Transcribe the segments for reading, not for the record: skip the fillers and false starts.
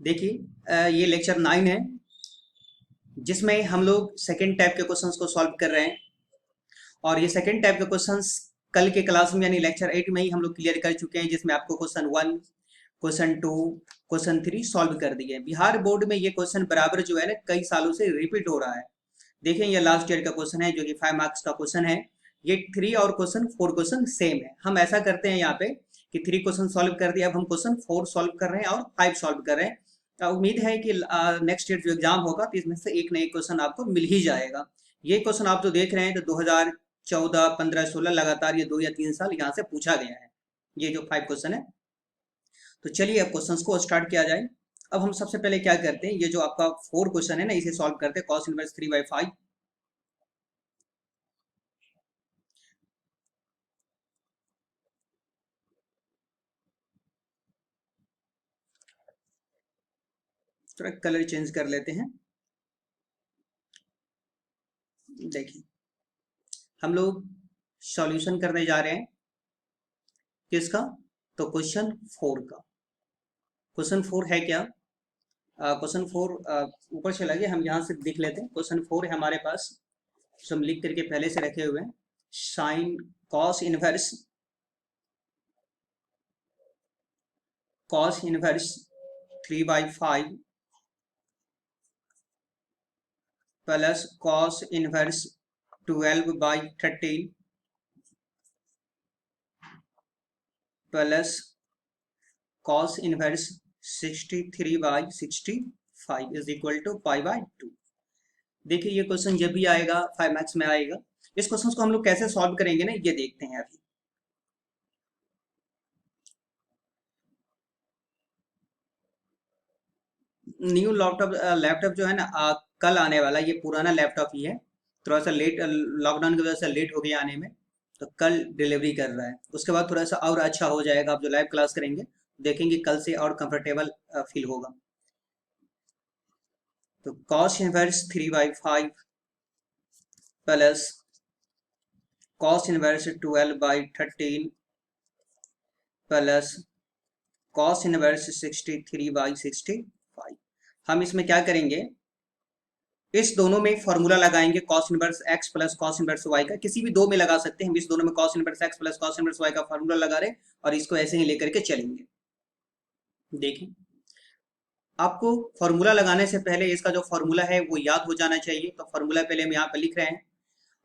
देखिए ये लेक्चर 9 है जिसमें हम लोग सेकेंड टाइप के क्वेश्चंस को सॉल्व कर रहे हैं। और ये सेकेंड टाइप के क्वेश्चंस कल के क्लास में यानी लेक्चर 8 में ही हम लोग क्लियर कर चुके हैं, जिसमें आपको क्वेश्चन 1, क्वेश्चन 2, क्वेश्चन 3 सॉल्व कर दिए। बिहार बोर्ड में ये क्वेश्चन बराबर जो है ना कई सालों से रिपीट हो रहा है। देखें ये लास्ट ईयर का क्वेश्चन है जो कि 5 मार्क्स का क्वेश्चन है। ये 3 और क्वेश्चन 4 क्वेश्चन सेम है। हम ऐसा करते हैं यहाँ पे कि 3 क्वेश्चन सॉल्व कर दिया, अब हम क्वेश्चन 4 सॉल्व कर रहे हैं और 5 सॉल्व कर रहे हैं। उम्मीद है कि नेक्स्ट ईयर जो एग्जाम होगा तो इसमें से एक ना एक क्वेश्चन आपको मिल ही जाएगा। ये क्वेश्चन आप जो देख रहे हैं तो 2014, 15, 16 लगातार ये 2 या 3 साल यहाँ से पूछा गया है। ये जो 5 क्वेश्चन है, तो चलिए अब क्वेश्चंस को स्टार्ट किया जाए। अब हम सबसे पहले क्या करते हैं, ये जो आपका 4 क्वेश्चन है ना इसे सॉल्व करते हैं। cos इनवर्स 3/5 थोड़ा कलर चेंज कर लेते हैं। देखिए हम लोग सॉल्यूशन करने जा रहे हैं किसका, तो क्वेश्चन 4 का। क्वेश्चन 4 है क्या, क्वेश्चन 4 ऊपर चला गया, हम यहाँ से देख लेते हैं। क्वेश्चन 4 है हमारे पास, जो हम लिख करके पहले से रखे हुए हैं। Sine cos inverse 3/5 plus cos inverse 12/13 plus cos inverse 63/65 is equal to 5/2। देखिए ये क्वेश्चन जब भी आएगा 5 मार्क्स में आएगा। इस क्वेश्चन को हम लोग कैसे सॉल्व करेंगे ना, ये देखते हैं अभी। न्यू लैपटॉप जो है ना कल आने वाला, ये पुराना लैपटॉप ही है। थोड़ा सा लेट, लॉकडाउन की वजह से लेट हो गया आने में, तो कल डिलीवरी कर रहा है। उसके बाद थोड़ा सा और अच्छा हो जाएगा। आप जो लाइव क्लास करेंगे देखेंगे कल से और कंफर्टेबल फील होगा। तो cos inverse 3/5 plus cos inverse 12/13 plus cos inverse 63/65। हम इसमें क्या करेंगे, इस दोनों में फॉर्मूला लगाएंगे cos inverse x plus cos inverse y का। किसी भी दो में लगा सकते हैं, हम इस दोनों में cos inverse x plus cos inverse y का फॉर्मूला लगा रहे हैं और इसको ऐसे ही लेकर के चलेंगे। देखिए आपको फॉर्मूला लगाने से पहले इसका जो फॉर्मूला है वो याद हो जाना चाहिए। तो फॉर्मूला पहले हम यहाँ पे लिख रहे हैं।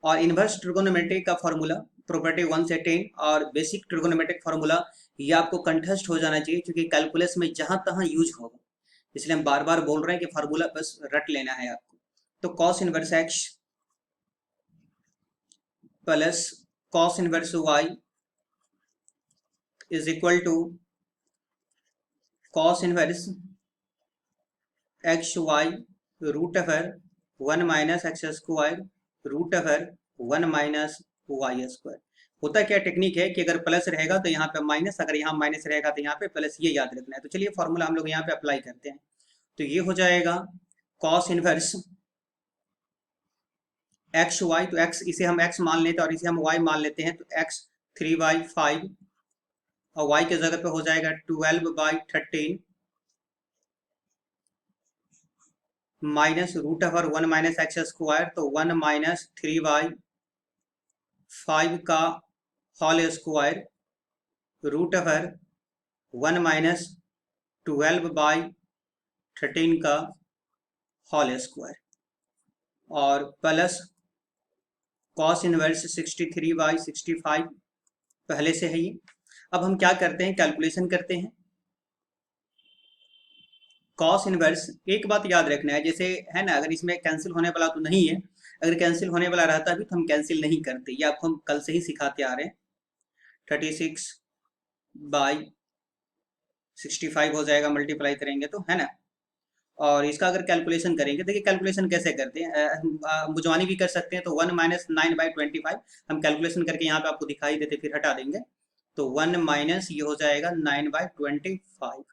और इनवर्स ट्रिगोनोमेट्री का फॉर्मूला प्रॉपर्टी 1 से 10 और बेसिक ट्रिगोनोमेट्रिक फॉर्मूला, ये आपको कंठस्थ हो जाना चाहिए क्योंकि कैलकुलस में जहां तहां यूज होगा। इसलिए हम बार बार बोल रहे हैं कि फॉर्मूला बस रट लेना है आपको। तो cos inverse x plus cos inverse y is equal to cos inverse x y root over 1 minus x square root over 1 minus y square. होता क्या टेक्निक है कि अगर प्लस रहेगा तो यहाँ पे माइनस, अगर यहाँ माइनस रहेगा तो यहाँ पे प्लस, ये याद रखना है। तो चलिए फॉर्मूला हम लोग यहाँ पे अप्लाई करते हैं। तो ये हो जाएगा कॉस इनवर्स एक्स वाई, तो एक्स इसे हम एक्स मान लेते हैं और इसे हम वाई मान लेते हैं। तो एक्स 3/5 और वाई के जगह पे हो जाएगा 12/13 minus root over 1 minus x square, तो 1 माइनस 3/5 का whole square root over 1 minus 12/13 का होल स्क्वायर और प्लस कॉस इनवर्स 63/65 पहले से है ये। अब हम क्या करते हैं, कैलकुलेशन करते हैं। कॉस इनवर्स, एक बात याद रखना है, जैसे है ना, अगर इसमें कैंसिल होने वाला तो नहीं है। अगर कैंसिल होने वाला रहता भी तो हम कैंसिल नहीं करते, ये आपको हम कल से ही सिखाते आ रहे हैं। 36/65 हो जाएगा, मल्टीप्लाई करेंगे तो, है ना। और इसका अगर कैलकुलेशन करेंगे, देखिए कैलकुलेशन कैसे करते हैं, बुझवानी भी कर सकते हैं। तो 1 माइनस 9/25 हम कैलकुलेशन करके यहाँ पे आपको दिखाई देते, फिर हटा देंगे। तो 1 माइनस ये हो जाएगा 9/25,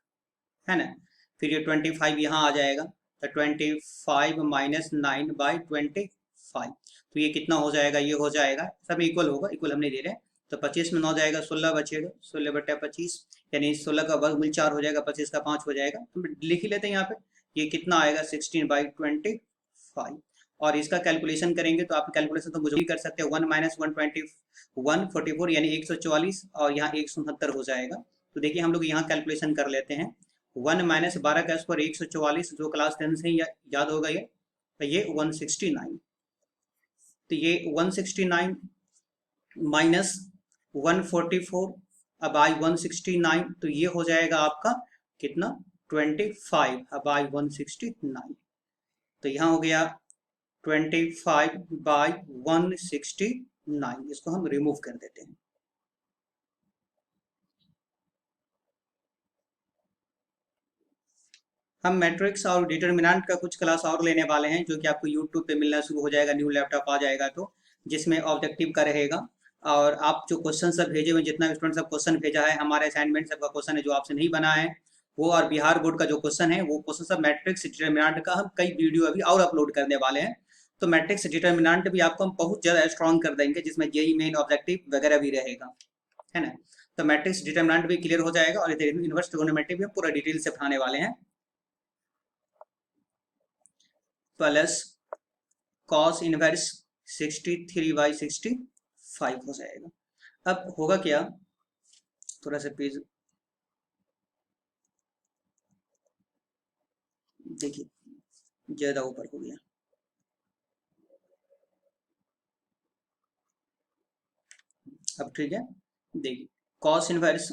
है ना। फिर ये 25 यहाँ आ जाएगा, तो 25 माइनस 9/25, तो ये कितना हो जाएगा, ये हो जाएगा, सब इक्वल होगा, इक्वल हम नहीं दे रहे हैं। तो 25 में 9 जाएगा, 16 बचेगा, 16/25 यानी 16 का वर्गमूल 4 हो जाएगा, 25 का 5 हो जाएगा। तो लिख ही लेते हैं यहाँ पे, ये कितना आएगा 16/25। और इसका कैलकुलेशन करेंगे तो आप कैलकुलेशन तो मुझे भी कर सकते हैं, 1 - 120 144 यानी 144 और यहाँ 169 हो जाएगा। तो देखिए हम लोग यहाँ कैलकुलेशन कर लेते हैं, 1 - 12 का स्क्वायर 144, जो क्लास 10 से ही याद होगा ये, तो ये 169। तो ये 169 माइनस 144 अब आई 169, तो ये हो जाएगा आपका कितना 25 अब आई 169। तो यहाँ हो गया 25/169, इसको हम रिमूव कर देते हैं। हम मैट्रिक्स और डिटरमिनेंट का कुछ क्लास और लेने वाले हैं, जो कि आपको यूट्यूब पे मिलना शुरू हो जाएगा, न्यू लैपटॉप आ जाएगा तो, जिसमें ऑब्जेक्टिव का रहेगा। और आप जो क्वेश्चन सब भेजे हुए, जितना स्टूडेंट सब क्वेश्चन भेजा है, हमारे असाइनमेंट सबका क्वेश्चन है जो आपसे नहीं बना है वो, और बिहार बोर्ड का जो क्वेश्चन है वो क्वेश्चन सब मैट्रिक्स डिटरमिनेंट का हम कई वीडियो अभी और अपलोड करने वाले हैं। तो मैट्रिक्स डिटरमिनेंट भी आपको हम बहुत ज़्यादा स्ट्रॉन्ग कर देंगे, जिसमें जेई मेन ऑब्जेक्टिव वगैरह भी रहेगा, है ना। तो मैट्रिक्स डिटरमिनेंट भी क्लियर हो जाएगा, और इनवर्स ट्रिगोनोमेट्री भी हम पूरा डिटेल से पढ़ाने वाले हैं। प्लस कॉस इनवर्स 63/65 हो जाएगा। अब होगा क्या, थोड़ा सा पेज देखिए, ज्यादा ऊपर हो गया। अब ठीक है, देखिए कॉस इनवर्स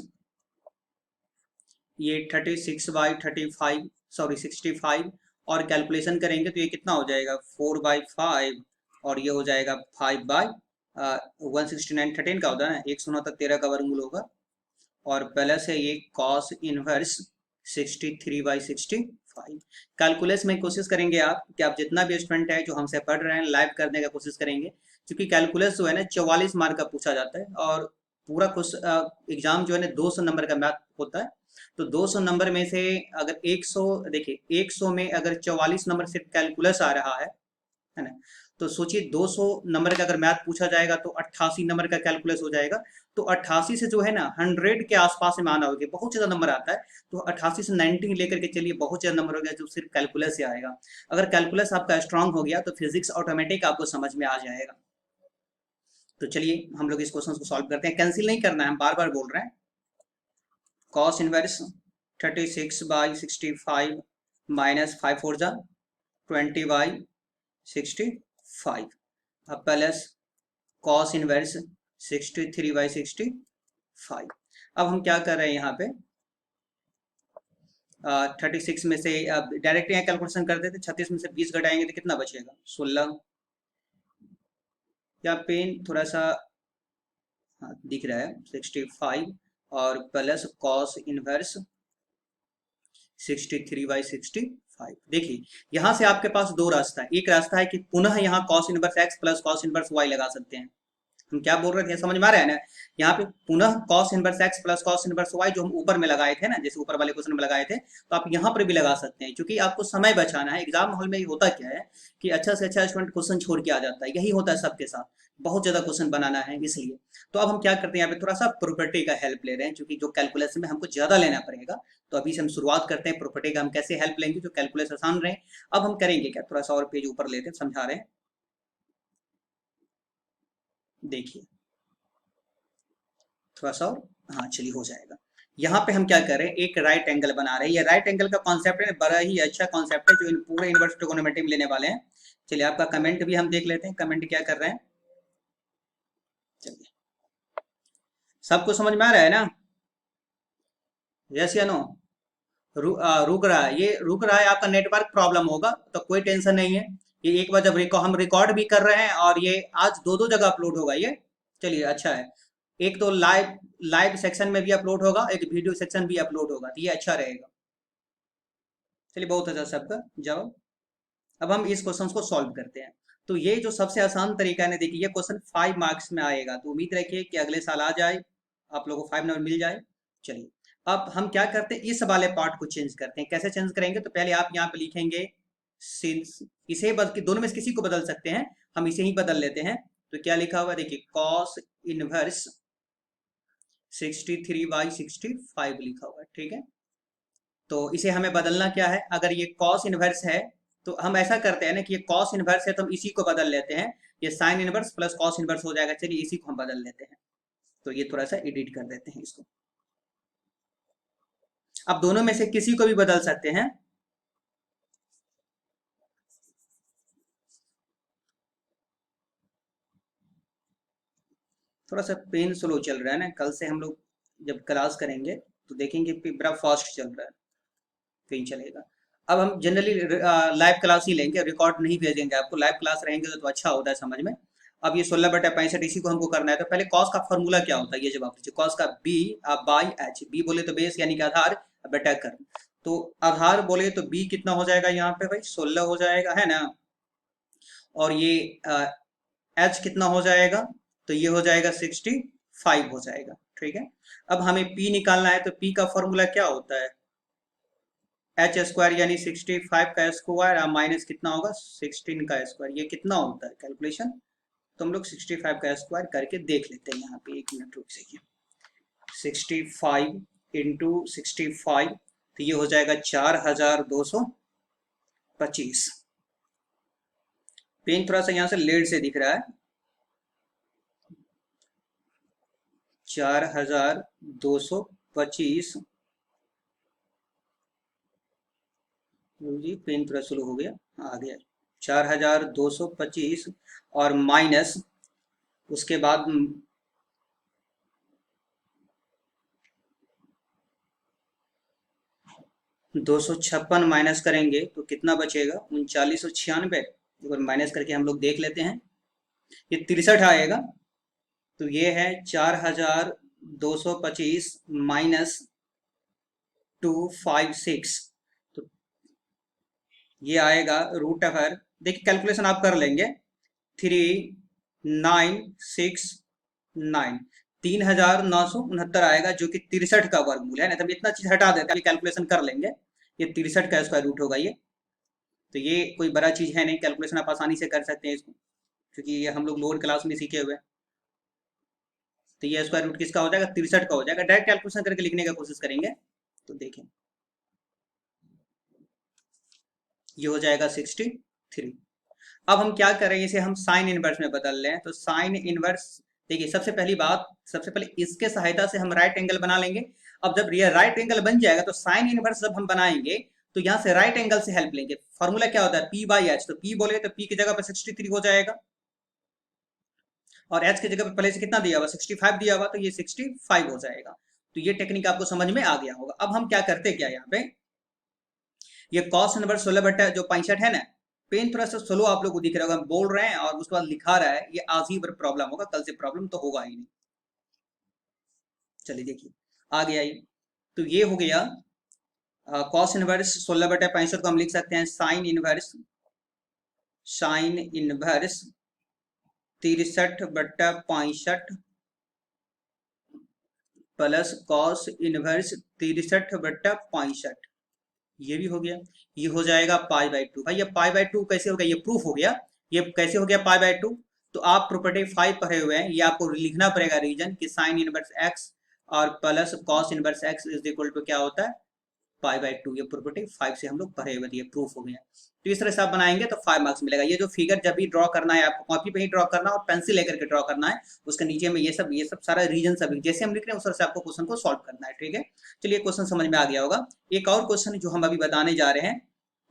ये 36/35, सॉरी 65, और कैलकुलेशन करेंगे तो ये कितना हो जाएगा 4/5, और ये हो जाएगा 5/169, 13 का होता है ना, 169 13 का वर्गमूल होगा, और प्लस है ये कॉस इनवर्स 63/65। कैलकुलस में कोशिश करेंगे आप कि आप जितना भी स्टूडेंट है जो हमसे पढ़ रहे हैं लाइव करने का कोशिश करेंगे, क्योंकि कैलकुलस जो है ना 44 मार्क का पूछा जाता है, और पूरा एग्जाम जो है ना 200 नंबर का मैथ होता है। तो 200 नंबर में से अगर 100, देखिए 100 में अगर 44 नंबर सिर्फ कैलकुलस आ रहा है ना, तो सोचिए 200 नंबर का अगर मैथ पूछा जाएगा तो 88 नंबर का कैलकुलस हो जाएगा। तो 88 से जो है ना 100 के आसपास में आना होगा, बहुत ज्यादा नंबर आता है। तो 88 से 90 लेकर के चलिए, बहुत ज्यादा नंबर हो गया जो सिर्फ कैलकुलस से आएगा। अगर कैलकुलस आपका स्ट्रांग हो गया तो फिजिक्स ऑटोमेटिक आपको समझ में आ जाएगा। तो चलिए हम लोग इस क्वेश्चन को सॉल्व करते हैं, कैंसिल नहीं करना है, हम बार बार बोल रहे हैं। कॉस इनवर्स 36/65 माइनस 5 4 जा 20/65, अब प्लस कॉस इनवर्स 63/65। अब हम क्या कर रहे हैं यहाँ पे, 36 में से अब डायरेक्ट यहाँ कैलकुलेशन कर देते, 36 में से 20 घटाएंगे तो कितना बचेगा 16, या पेन थोड़ा सा, हाँ दिख रहा है 65, और प्लस कॉस इनवर्स 63/65। देखिए यहाँ से आपके पास दो रास्ता है, एक रास्ता है कि पुनः यहाँ cos inverse x plus cos inverse y लगा सकते हैं। हम क्या बोल रहे थे समझ में आ रहा है ना, यहाँ पे पुनः cos inverse x plus cos inverse y जो हम ऊपर में लगाए थे ना, जैसे ऊपर वाले क्वेश्चन में लगाए थे, तो आप यहाँ पर भी लगा सकते हैं, क्योंकि आपको समय बचाना है। एग्जाम हॉल में होता क्या है कि अच्छा से अच्छा स्टूडेंट क्वेश्चन छोड़ के आ जाता है, यही होता है सबके साथ, बहुत ज्यादा क्वेश्चन बनाना है इसलिए। तो अब हम क्या करते हैं, यहाँ पे थोड़ा सा प्रॉपर्टी का हेल्प ले रहे हैं, क्योंकि जो कैलकुलेशन में हमको ज्यादा लेना पड़ेगा। तो अभी से हम शुरुआत करते हैं, प्रॉपर्टी का हम कैसे हेल्प लेंगे जो कैलकुलेशन आसान रहे। अब हम करेंगे क्या, थोड़ा सा और पेज ऊपर लेते हैं, समझा रहे हैं, देखिए थोड़ा सा और, हाँ चलिए हो जाएगा। यहाँ पे हम क्या कर रहे हैं, एक राइट एंगल बना रहे हैं। ये राइट एंगल का कॉन्सेप्ट है, बड़ा ही अच्छा कॉन्सेप्ट है, जो इन पूरे इनवर्स ट्रिगोनोमेट्री में लेने वाले हैं। चलिए आपका कमेंट भी हम देख लेते हैं, कमेंट क्या कर रहे हैं। चलिए सबको समझ में आ रहा है ना, यस या नो। रुक रहा है, ये रुक रहा है, आपका नेटवर्क प्रॉब्लम होगा, तो कोई टेंशन नहीं है। ये एक बार जब हम रिकॉर्ड भी कर रहे हैं, और ये आज दो दो जगह अपलोड होगा ये, चलिए अच्छा है। एक तो लाइव लाइव सेक्शन में भी अपलोड होगा, एक वीडियो सेक्शन भी अपलोड होगा, तो ये अच्छा रहेगा। चलिए बहुत अच्छा सबका जवाब। अब हम इस क्वेश्चन को सॉल्व करते हैं। तो ये जो सबसे आसान तरीका है ना, देखिए ये क्वेश्चन 5 मार्क्स में आएगा, तो उम्मीद रखिए कि अगले साल आ जाए, आप लोगों को 5 नंबर मिल जाए। चलिए अब हम क्या करते हैं, इस वाले पार्ट को चेंज करते हैं। कैसे चेंज करेंगे, तो पहले आप यहाँ पे लिखेंगे सिंस, इसे बल्कि दोनों में से किसी को बदल सकते हैं, हम इसे ही बदल लेते हैं। तो क्या लिखा हुआ देखिए, कॉस इनवर्स 63/65 लिखा हुआ है, ठीक है। तो इसे हमें बदलना क्या है, अगर ये कॉस इनवर्स है तो हम ऐसा करते हैं ना कि ये कॉस इनवर्स है तो हम इसी को बदल लेते हैं, ये sine inverse plus cos inverse हो जाएगा। चलिए इसी को हम बदल लेते हैं, तो ये थोड़ा सा एडिट कर देते हैं इसको। अब दोनों में से किसी को भी बदल सकते हैं। थोड़ा सा पेन स्लो चल रहा है ना, कल से हम लोग जब क्लास करेंगे तो देखेंगे कि बड़ा फास्ट चल रहा है, कहीं चलेगा। अब हम जनरली लाइव क्लास ही लेंगे, रिकॉर्ड नहीं भेजेंगे आपको। लाइव क्लास रहेंगे तो अच्छा होता है समझ में। अब ये 16/65 इसी को हमको करना है, तो पहले कॉस का फॉर्मूला क्या होता है ये जवाब दीजिए। कॉस का बी बाई एच, बी बोले तो बेस यानी कि आधार, बेटा कर, तो आधार बोले तो बी कितना हो जाएगा यहाँ पे भाई 16 हो जाएगा, है ना। और ये एच कितना हो जाएगा, तो ये हो जाएगा 65 हो जाएगा, ठीक है। अब हमें पी निकालना है, तो पी का फॉर्मूला क्या होता है, एच स्क्वायर यानी 65 का स्क्वायर माइनस कितना होगा 16 का स्क्वायर, ये कितना होता है कैलकुलेशन। तो हम लोग 65 का स्क्वायर करके देख लेते हैं यहाँ पे, एक मिनट रुक जाइए। 65 इंटू 65, तो ये हो जाएगा 4225। पेन थोड़ा सा यहाँ से लेट से दिख रहा है, 4225 जी, पेन थोड़ा स्लो हो गया, आ गया 4225 और माइनस उसके बाद 256 माइनस करेंगे तो कितना बचेगा 3996। एक बार माइनस करके हम लोग देख लेते हैं, ये 63 आएगा। तो ये है 4225 माइनस 256, तो ये आएगा रूट अगर, देखिए कैलकुलेशन आप कर लेंगे, 3969, 3969 आएगा, जो कि 63 का वर्गमूल है ना। तब इतना चीज हटा देते हैं, कैलकुलेशन कर लेंगे, ये 63 का स्क्वायर रूट होगा ये। तो ये कोई बड़ा चीज है नहीं, कैलकुलेशन आप आसानी से कर सकते हैं इसको, क्योंकि ये हम लोग लोअर क्लास में सीखे हुए हैं। तो ये स्क्वायर रूट किसका हो जाएगा 63 का हो जाएगा। डायरेक्ट कैलकुलेशन करके लिखने का कोशिश करेंगे तो देखें, ये हो जाएगा 63। अब हम क्या करें, इसे हम साइन इनवर्स में बदल लें। तो साइन इनवर्स, देखिए सबसे पहली बात, सबसे पहले इसके सहायता से हम राइट एंगल बना लेंगे। अब जब ये राइट एंगल बन जाएगा तो साइन इनवर्स जब हम बनाएंगे तो यहाँ से राइट एंगल से हेल्प लेंगे। फॉर्मूला क्या होता है पी बाई एच, तो पी बोले तो पी की जगह पर 63 हो जाएगा, और एच की जगह पर पहले से कितना दिया हुआ 65 दिया हुआ, तो ये 65 हो जाएगा। तो ये टेक्निक आपको समझ में आ गया होगा। अब हम क्या करते क्या यहाँ पे, ये कॉस इनवर्स 16/65 है ना, पेन थोड़ा सा स्लो आप लोग को दिख रहा होगा, हम बोल रहे हैं और उसके बाद लिखा रहा है, ये आज ही प्रॉब्लम होगा, कल से प्रॉब्लम तो होगा ही नहीं। चलिए देखिए आ गया ये, तो ये हो गया कॉस इनवर्स 16/65 को हम लिख सकते हैं sine inverse, sine inverse 63/65 plus cos inverse 63/65, ये भी हो गया। ये हो जाएगा π/2। भाई ये π/2 कैसे हो गया, ये प्रूफ हो गया। ये कैसे हो गया π/2, तो आप प्रॉपर्टी 5 पढ़े हुए हैं, ये आपको लिखना पड़ेगा रीजन कि साइन इनवर्स x और plus cos inverse x is equal to क्या होता है π/2। ये प्रॉपर्टी 5 से हम लोग पढ़े हुए थे, ये प्रूफ हो गया। तो इस तरह से आप बनाएंगे तो 5 मार्क्स मिलेगा। ये जो फिगर जब भी ड्रॉ करना है आपको कॉपी पे ही ड्रॉ करना है और पेंसिल लेकर के ड्रॉ करना है, उसके नीचे में ये सब सारा रीजन सब जैसे हम लिख रहे हैं उस तरह से आपको क्वेश्चन को सॉल्व करना है, ठीक है। चलिए क्वेश्चन समझ में आ गया होगा। एक और क्वेश्चन जो हम अभी बताने जा रहे हैं,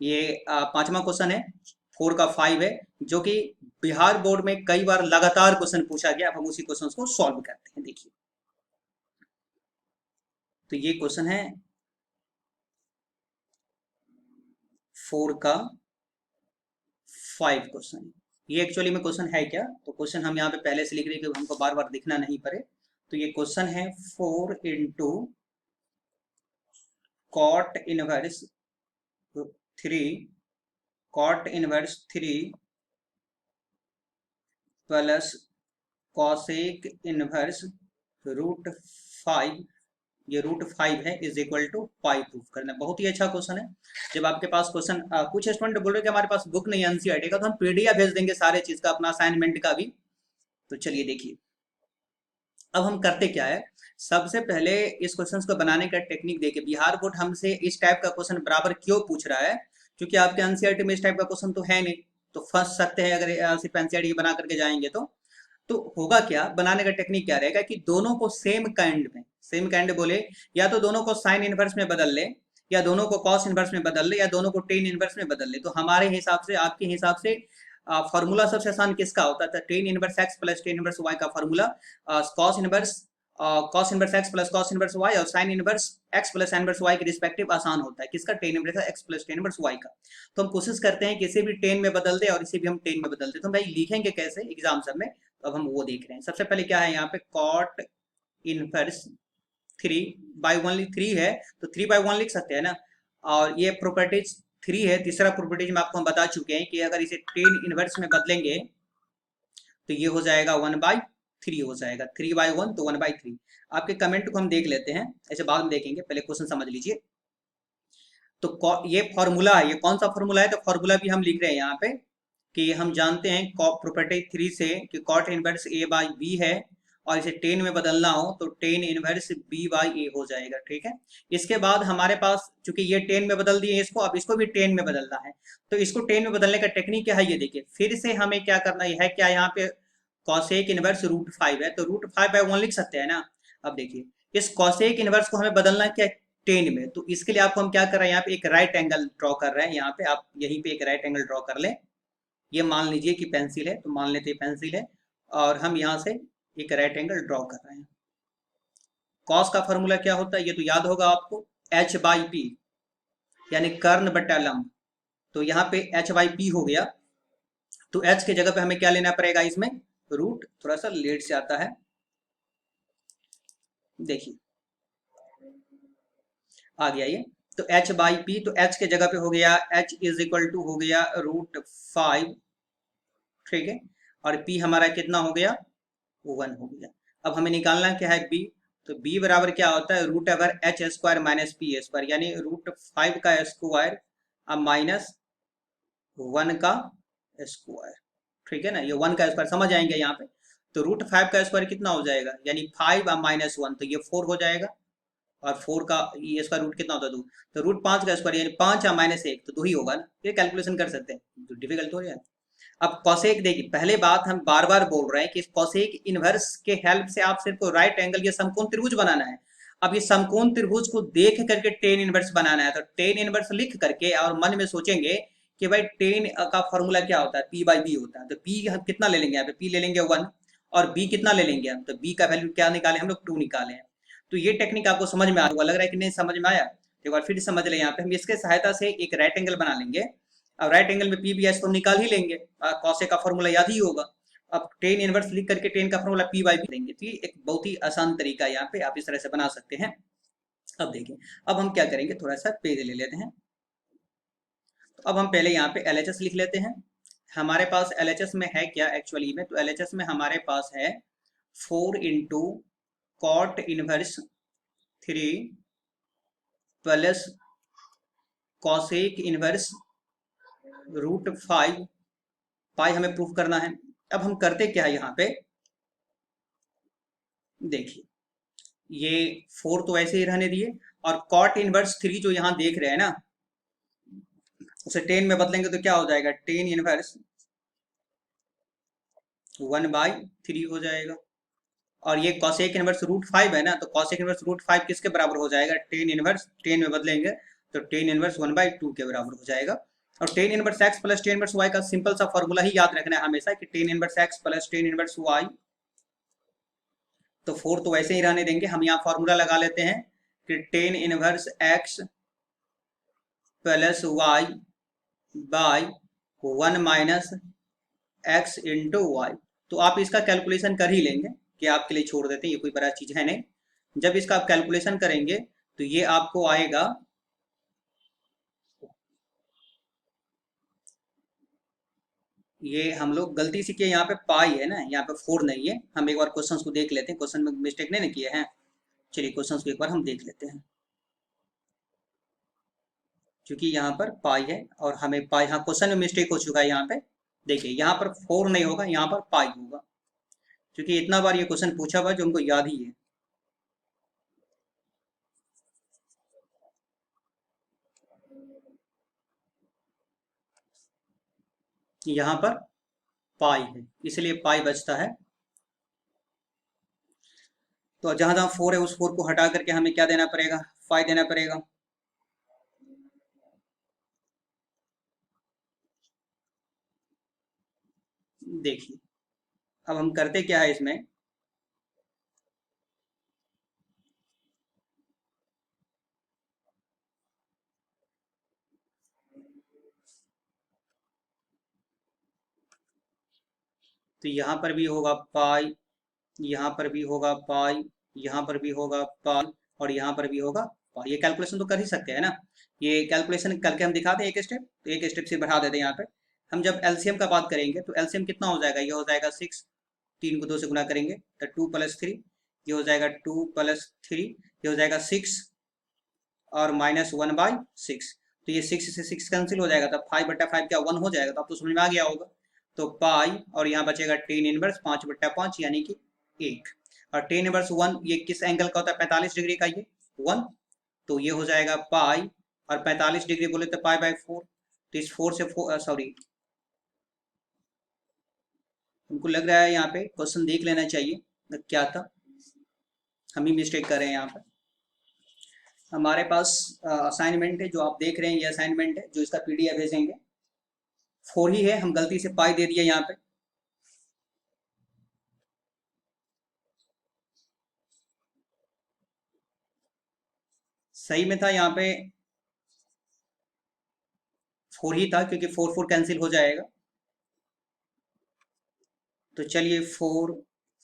ये 5वां क्वेश्चन है, 4 का 5 है, जो कि बिहार बोर्ड में कई बार लगातार क्वेश्चन पूछा गया। अब हम उसी क्वेश्चन को सॉल्व करते हैं, देखिए। तो ये क्वेश्चन है 4 का 5 क्वेश्चन। ये एक्चुअली में क्वेश्चन है क्या, तो क्वेश्चन हम यहाँ पे पहले से लिख रहे हैं कि हमको बार बार दिखना नहीं पड़े। तो ये क्वेश्चन है 4 into cot inverse 3, cot inverse 3 plus cosec inverse √5, ये √5 है, is equal to pi proof करना। बहुत ही अच्छा क्वेश्चन है। जब आपके पास क्वेश्चन, कुछ स्टूडेंट बोल रहे कि हमारे पास बुक नहीं एनसीईआरटी का, तो हम पीडीएफ भेज देंगे सारे चीज का, अपना असाइनमेंट का भी। तो चलिए देखिए अब हम करते क्या है, सबसे पहले इस क्वेश्चन को बनाने का टेक्निक देखे, बिहार बोर्ड हमसे इस टाइप का क्वेश्चन बराबर क्यों पूछ रहा है, क्योंकि आपके एनसीईआरटी में इस टाइप का क्वेश्चन तो है नहीं, तो फंस सकते हैं अगर सिर्फ एनसीईआरटी बना करके जाएंगे तो होगा क्या, बनाने का टेक्निक क्या रहेगा कि दोनों को सेम काइंड बोले, या तो दोनों को साइन इनवर्स में बदल ले, या दोनों को कॉस इनवर्स में बदल ले, या दोनों को टेन इनवर्स में बदल ले। तो हमारे हिसाब से, आपके हिसाब से फॉर्मूला सबसे आसान किसका होता था, tan inverse x plus tan inverse y का formula, cos inverse x plus cos inverse y और sine inverse x plus sine inverse y के रिस्पेक्टिव आसान होता है। किसका, tan inverse x plus tan inverse y का। तो हम कोशिश करते हैं कि इसे भी टेन में बदल दे और इसे भी हम टेन में बदल दे। तो भाई लिखेंगे कैसे एग्जाम सब में, तो अब हम वो देख रहे हैं। सबसे पहले क्या है यहाँ पे, कॉट इनवर्स 3/1 है, तो 3/1 लिख सकते हैं ना। और ये प्रॉपर्टीज 3 है, तीसरा प्रॉपर्टीज में आपको हम बता चुके हैं कि अगर इसे टेन इनवर्स में बदलेंगे तो ये हो जाएगा 1/3 हो जाएगा, 3/1 तो 1/3। आपके कमेंट को हम देख लेते हैं, ऐसे बाद में देखेंगे, पहले क्वेश्चन समझ लीजिए। तो ये फॉर्मूला है, ये कौन सा फॉर्मूला है, तो फॉर्मूला भी हम लिख रहे हैं यहाँ पे कि हम जानते हैं प्रॉपर्टी 3 से कि कॉट इनवर्स A/B है, और इसे टेन में बदलना हो तो टेन इनवर्स B/A हो जाएगा। ठीक है, इसके बाद हमारे पास, चूंकि ये टेन में बदल दिए इसको, अब इसको भी टेन में बदलना है। तो इसको टेन में बदलने का टेक्निक क्या है, ये देखिए, फिर से हमें क्या करना है, क्या यहाँ पे कॉसेक इनवर्स √5 है, तो √5/1 लिख सकते हैं ना। अब देखिए, इस कॉसेक इनवर्स को हमें बदलना क्या, टेन में। तो इसके लिए आपको हम क्या कर रहे हैं, यहाँ पे एक राइट एंगल ड्रॉ कर रहे हैं। यहाँ पे आप यहीं पे एक राइट एंगल ड्रॉ कर लें, ये मान लीजिए कि पेंसिल है, तो मान लेते हैं पेंसिल है, और हम यहाँ से एक राइट एंगल ड्रॉ कर रहे हैं। कॉस का फॉर्मूला क्या होता है, ये तो याद होगा आपको, H/P, यानी कर्ण बटा लंब। तो यहाँ पे H/P हो गया, तो H के जगह पे हमें क्या लेना पड़ेगा, इसमें रूट, थोड़ा सा लेट से आता है, देखिए आ गया ये। तो H/P, तो H के जगह पे हो गया, H इज इक्वल टू हो गया √5, ठीक है, और P हमारा कितना हो गया, 1 हो गया। अब हमें निकालना क्या है B, तो B बराबर क्या होता है, √H² माइनस P², यानी √5 का स्क्वायर अब माइनस 1 का स्क्वायर। ठीक है ना, ये 1 का स्क्वायर समझ आएंगे यहाँ पे। तो √5 का स्क्वायर कितना हो जाएगा, यानी 5 अब -1, तो ये 4 हो जाएगा, और 4 का ये इसका रूट कितना होता है, 2। तो √5 का स्क्वायर यानी 5 या -1, तो 2 ही होगा ना, ये कैलकुलेशन कर सकते हैं, तो डिफिकल्ट हो रहा है। अब कॉसेक देखिए, पहले बात हम बार बार बोल रहे हैं कि कॉसेक इनवर्स के हेल्प से आप सिर्फ राइट एंगल या समकोण त्रिभुज बनाना है। अब ये समकोण त्रिभुज को देख करके टेन इनवर्स बनाना है, तो टेन इनवर्स लिख करके और मन में सोचेंगे कि भाई टेन का फॉर्मूला क्या होता है, P/B होता है। तो P हम कितना ले लेंगे, यहाँ पे P ले लेंगे 1, और B कितना ले लेंगे हम, तो B का वैल्यू क्या निकाले हम लोग, 2 निकाले हैं। तो ये टेक्निक आपको समझ में आ रहा, लग रहा है कि नहीं समझ में आया, एक बार फिर समझ ले। यहाँ पे हम इसके सहायता से एक राइट एंगल बना लेंगे। अब राइट एंगल में PBS तो निकाल ही लेंगे, कॉसेक का फॉर्मूला याद ही होगा। अब टेन इनवर्स लिख करके टेन का फॉर्मूला P/B लेंगे, तो ये एक बहुत ही आसान तरीका है, यहाँ पे आप इस तरह से बना सकते हैं। अब देखिए, अब हम क्या करेंगे, थोड़ा सा पेज ले लेते हैं। तो अब हम पहले यहाँ पे LHS लिख लेते हैं। हमारे पास LHS में है क्या एक्चुअली में, तो LHS में हमारे पास है 4 into cot inverse 3 plus cosec inverse √5, pi हमें प्रूफ करना है। अब हम करते क्या है यहाँ पे, देखिए ये 4 तो ऐसे ही रहने दिए, और कॉट इनवर्स 3 जो यहाँ देख रहे हैं ना, उसे 10 में बदलेंगे तो क्या हो जाएगा, टेन इनवर्स 1/3 हो जाएगा। और ये कॉसेक इनवर्स √5 है ना, तो कॉसेक इनवर्स √5 किसके बराबर हो जाएगा, टेन इनवर्स, 10 में बदलेंगे तो टेन इनवर्स 1/2 के बराबर हो जाएगा। और tan inverse x plus tan inverse y का सिंपल सा फॉर्मूला ही याद रखना है हमेशा, कि tan inverse x plus tan inverse y. तो 4 तो वैसे ही रहने देंगे, हम यहाँ फॉर्मूला लगा लेते हैं कि tan inverse x plus y by 1 minus x into y. तो आप इसका कैलकुलेशन कर ही लेंगे, कि आपके लिए छोड़ देते हैं, ये कोई बड़ा चीज है नहीं। जब इसका आप कैलकुलेशन करेंगे तो ये आपको आएगा, ये हम लोग गलती से किए, यहाँ पे पाई है ना, यहाँ पे 4 नहीं है। हम एक बार क्वेश्चन को देख लेते हैं, क्वेश्चन में मिस्टेक नहीं किए हैं। चलिए क्वेश्चन को एक बार हम देख लेते हैं, क्योंकि यहाँ पर पाई है और हमें पाई, हाँ क्वेश्चन में मिस्टेक हो चुका है यहाँ पे। देखिए यहाँ पर 4 नहीं होगा, यहाँ पर पाई होगा, क्योंकि इतना बार ये क्वेश्चन पूछा हुआ जो हमको याद ही है। यहाँ पर पाई है, इसलिए पाई बचता है। तो जहां जहां 4 है उस 4 को हटा करके हमें क्या देना पड़ेगा, 5 देना पड़ेगा। देखिए अब हम करते क्या है इसमें, तो यहाँ पर भी होगा पाई, यहाँ पर भी होगा पाई, यहाँ पर भी होगा पाई, और यहाँ पर भी होगा पाई। ये कैलकुलेशन तो कर ही सकते हैं ना, ये कैलकुलेशन करके हम दिखाते हैं एक स्टेप, तो एक स्टेप से बढ़ा देते हैं। यहाँ पे हम जब एलसीएम का बात करेंगे तो एलसीएम कितना हो जाएगा, ये हो जाएगा 6, 3 को 2 से गुना करेंगे तो 2 + 3, ये हो जाएगा 2 + 3, ये हो जाएगा 6 और -1/6। तो ये 6 से 6 कैंसिल हो जाएगा, तब 5/5 क्या 1 हो जाएगा। तो अब तो समझ में आ गया होगा। तो पाई और यहाँ बचेगा टेन इनवर्स 5/5 यानी कि 1, और टेन इनवर्स 1 ये किस एंगल का होता है, 45 डिग्री का, ये 1। तो ये हो जाएगा पाई, और 45 डिग्री बोले तो पाई/4। तो इस 4 से सॉरी, हमको लग रहा है यहाँ पे क्वेश्चन देख लेना चाहिए क्या था, हम ही मिस्टेक कर रहे हैं यहाँ पे। हमारे पास असाइनमेंट है जो आप देख रहे हैं, ये असाइनमेंट है जो इसका पीडीएफ भेजेंगे। 4 ही है, हम गलती से पाई दे दिए यहाँ पे। सही में था यहाँ पे 4 ही था, क्योंकि 4 कैंसिल हो जाएगा। तो चलिए 4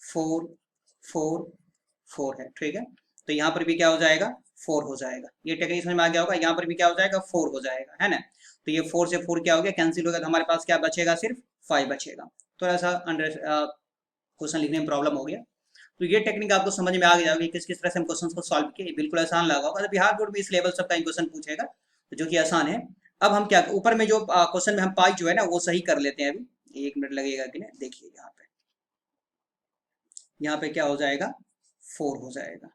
4 4 4 है, ठीक है। तो यहाँ पर भी क्या हो जाएगा, 4 हो जाएगा। ये टेक्निक समझ में आ गया होगा। यहाँ पर भी क्या हो जाएगा, 4 हो जाएगा, है ना। तो ये 4 से 4 क्या हो गया, कैंसिल हो गया। तो हमारे पास क्या बचेगा, सिर्फ 5 बचेगा। थोड़ा सा अंडर क्वेश्चन लिखने में प्रॉब्लम हो गया। तो ये टेक्निक आपको समझ में आ गया होगी किस किस तरह से हम क्वेश्चन को सॉल्व किए। बिल्कुल आसान लगा होगा। तो बिहार बोर्ड में इस लेवल सब का क्वेश्चन पूछेगा, तो जो कि आसान है। अब हम क्या ऊपर में जो क्वेश्चन में हम पाई जो है ना वो सही कर लेते हैं। अभी 1 मिनट लगेगा कि नहीं, देखिए यहाँ पे क्या हो जाएगा, 4 हो जाएगा,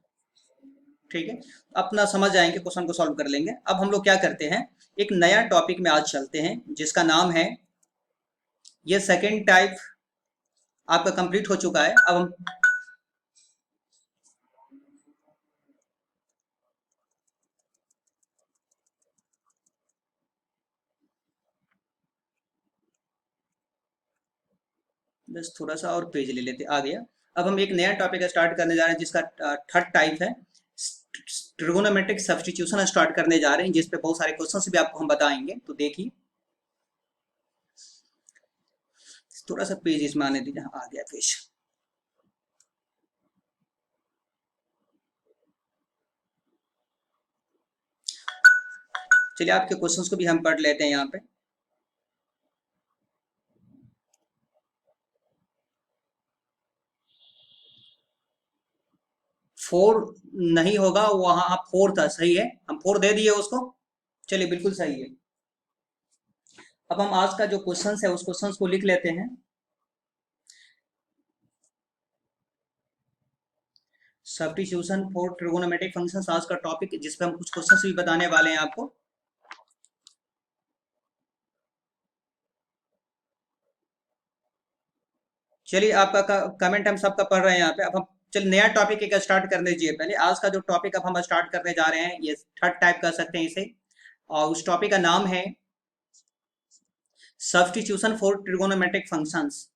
ठीक है। अपना समझ जाएंगे, क्वेश्चन को सॉल्व कर लेंगे। अब हम लोग क्या करते हैं, एक नया टॉपिक में आज चलते हैं जिसका नाम है, ये सेकेंड टाइप आपका कंप्लीट हो चुका है। अब हम बस थोड़ा सा और पेज ले लेते, आ गया। अब हम एक नया टॉपिक स्टार्ट करने जा रहे हैं जिसका थर्ड टाइप है ट्रिगोनोमेट्रिक सब्स्टिट्यूशन स्टार्ट करने जा रहे हैं, जिसपे बहुत सारे क्वेश्चंस भी आपको हम बताएंगे। तो देखिए थोड़ा सा पेज इसमें आने दीजिए, आ गया पेज। चलिए आपके क्वेश्चंस को भी हम पढ़ लेते हैं यहाँ पे। 4 नहीं होगा, वहां 4 था, सही है, हम 4 दे दिए उसको। चलिए बिल्कुल सही है। अब हम आज का जो क्वेश्चंस है उस क्वेश्चंस को लिख लेते हैं। सब्स्टिट्यूशन फॉर ट्रिगोनोमेट्रिक फंक्शंस आज का टॉपिक, जिसपे हम कुछ क्वेश्चंस भी बताने वाले हैं आपको। चलिए आपका कमेंट हम सबका पढ़ रहे हैं यहाँ पे। अब हम चलिए नया टॉपिक एक स्टार्ट करने दीजिए। पहले आज का जो टॉपिक अब हम स्टार्ट करने जा रहे हैं, ये थर्ड टाइप कर सकते हैं इसे, और उस टॉपिक का नाम है सब्स्टिट्यूशन फॉर ट्रिगोनोमेट्रिक फंक्शंस।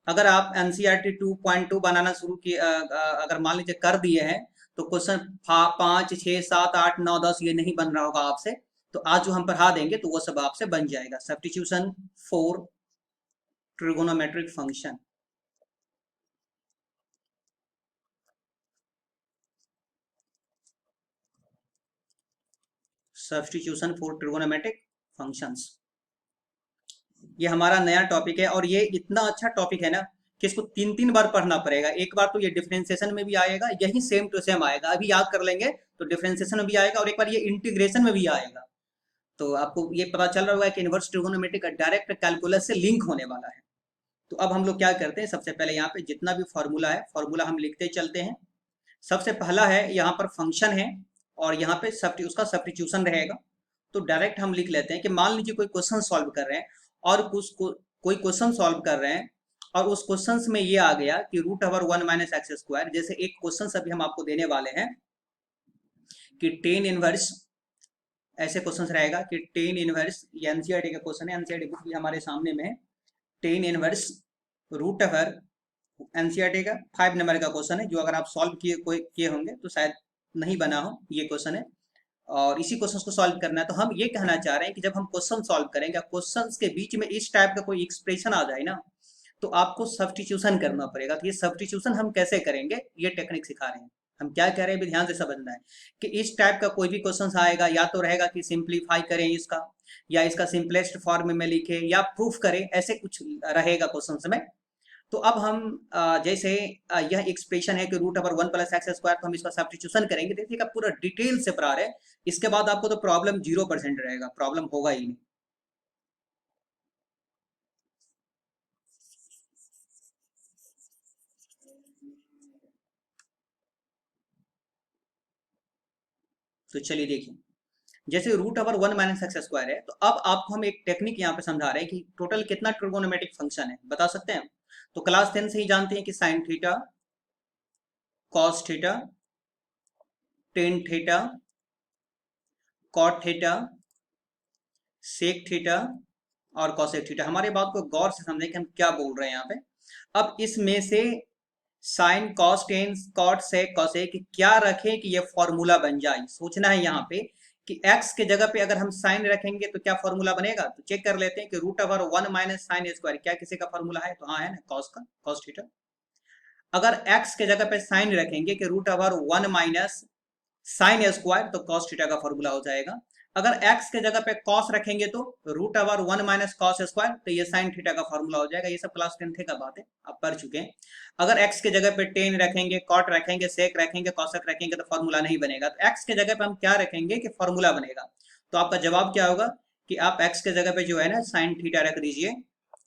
अगर आप एनसीईआरटी 2.2 बनाना शुरू किए, अगर मान लीजिए कर दिए हैं, तो क्वेश्चन 5, 6, 7, 8, 9, 10 ये नहीं बन रहा होगा आपसे। तो आज जो हम पढ़ा देंगे तो वो सब आपसे बन जाएगा। Substitution for trigonometric function, substitution for trigonometric functions, ये हमारा नया टॉपिक है। और ये इतना अच्छा टॉपिक है ना कि इसको 3 बार पढ़ना पड़ेगा। एक बार तो ये डिफरेंशिएशन में भी आएगा, यही सेम टू सेम आएगा, अभी याद कर लेंगे तो डिफरेंशिएशन में भी आएगा, और एक बार ये इंटीग्रेशन में भी आएगा। तो आपको ये पता चल रहा होगा कि इनवर्स ट्रिगोनोमेट्री का डायरेक्ट कैलकुलस से लिंक होने वाला है। तो अब हम लोग क्या करते हैं, सबसे पहले यहाँ पे जितना भी फॉर्मूला है, फॉर्मूला हम लिखते चलते हैं। सबसे पहला है यहाँ पर फंक्शन है, और यहाँ पे उसका सब्स्टिट्यूशन रहेगा। तो डायरेक्ट हम लिख लेते हैं कि मान लीजिए कोई क्वेश्चन सॉल्व कर रहे हैं और कोई क्वेश्चन सॉल्व कर रहे हैं और उस क्वेश्चन में ये आ गया कि root over 1 minus x square, जैसे एक क्वेश्चन अभी हम आपको देने वाले हैं कि टेन इनवर्स, ऐसे क्वेश्चन रहेगा कि टेन इनवर्स, ये एनसीईआरटी का क्वेश्चन है, एनसीईआरटी बुक भी हमारे सामने में है, tan inverse root over, NCERT का 5 नंबर का क्वेश्चन है, जो अगर आप सॉल्व किए होंगे तो शायद नहीं बना हो, ये क्वेश्चन है और इसी क्वेश्चन को सॉल्व करना है। तो हम ये कहना चाह रहे हैं कि जब हम क्वेश्चन सॉल्व करेंगे, क्वेश्चन के बीच में इस टाइप का कोई एक्सप्रेशन आ जाए ना, तो आपको सब्स्टिट्यूशन करना पड़ेगा। तो ये सब्स्टिट्यूशन हम कैसे करेंगे, ये टेक्निक सिखा रहे हैं। हम क्या कह रहे हैं भी ध्यान से समझना है कि इस टाइप का कोई भी क्वेश्चन आएगा, या तो रहेगा कि सिंप्लीफाई करें इसका, या इसका सिंपलेस्ट फॉर्म में लिखे, या प्रूफ करें, ऐसे कुछ रहेगा क्वेश्चन में। तो अब हम जैसे यह एक्सप्रेशन है कि root over 1 plus x square, तो हम इसका सब्स्टिट्यूशन करेंगे। देखिएगा पूरा डिटेल से पढ़ा रहे हैं, इसके बाद आपको तो प्रॉब्लम 0% रहेगा, प्रॉब्लम होगा ही नहीं। तो चलिए देखिए, जैसे root over 1 minus x square है, तो अब आपको हम एक टेक्निक यहाँ पे समझा रहे हैं कि टोटल कितना ट्रिगोनोमेट्रिक फंक्शन है, बता सकते हैं। तो क्लास 10 से ही जानते हैं कि sine theta, cos theta, tan theta, cot theta, sec theta और कॉसेक थीटा। हमारे बात को गौर से समझें कि हम क्या बोल रहे हैं यहाँ पे। अब इसमें से साइन, कॉस, टेन, कॉट, सेक, कॉसेक क्या रखें कि ये फॉर्मूला बन जाए। सोचना है यहाँ पे कि x के जगह पे अगर हम साइन रखेंगे तो क्या फॉर्मूला बनेगा। तो चेक कर लेते हैं कि root over 1 minus sine square क्या किसी का फॉर्मूला है, तो हाँ है ना, कॉस का, कॉस थीटा। अगर x के जगह पे साइन रखेंगे कि root over 1 minus sine square, तो कॉस थीटा का फॉर्मूला हो जाएगा। अगर x के जगह पे cos रखेंगे तो root over 1 minus cos square, तो ये साइन थीटा का फॉर्मूला हो जाएगा। ये सब क्लास 10 का बात है, आप पढ़ चुके हैं। अगर x के जगह पे टेन रखेंगे, कॉट रखेंगे, सेक रखेंगे, कॉसेक रखेंगे, तो फॉर्मूला नहीं बनेगा। तो x के जगह पे हम क्या रखेंगे कि फॉर्मूला बनेगा। तो आपका जवाब क्या होगा कि आप x के जगह पे जो है ना साइन थीटा रख दीजिए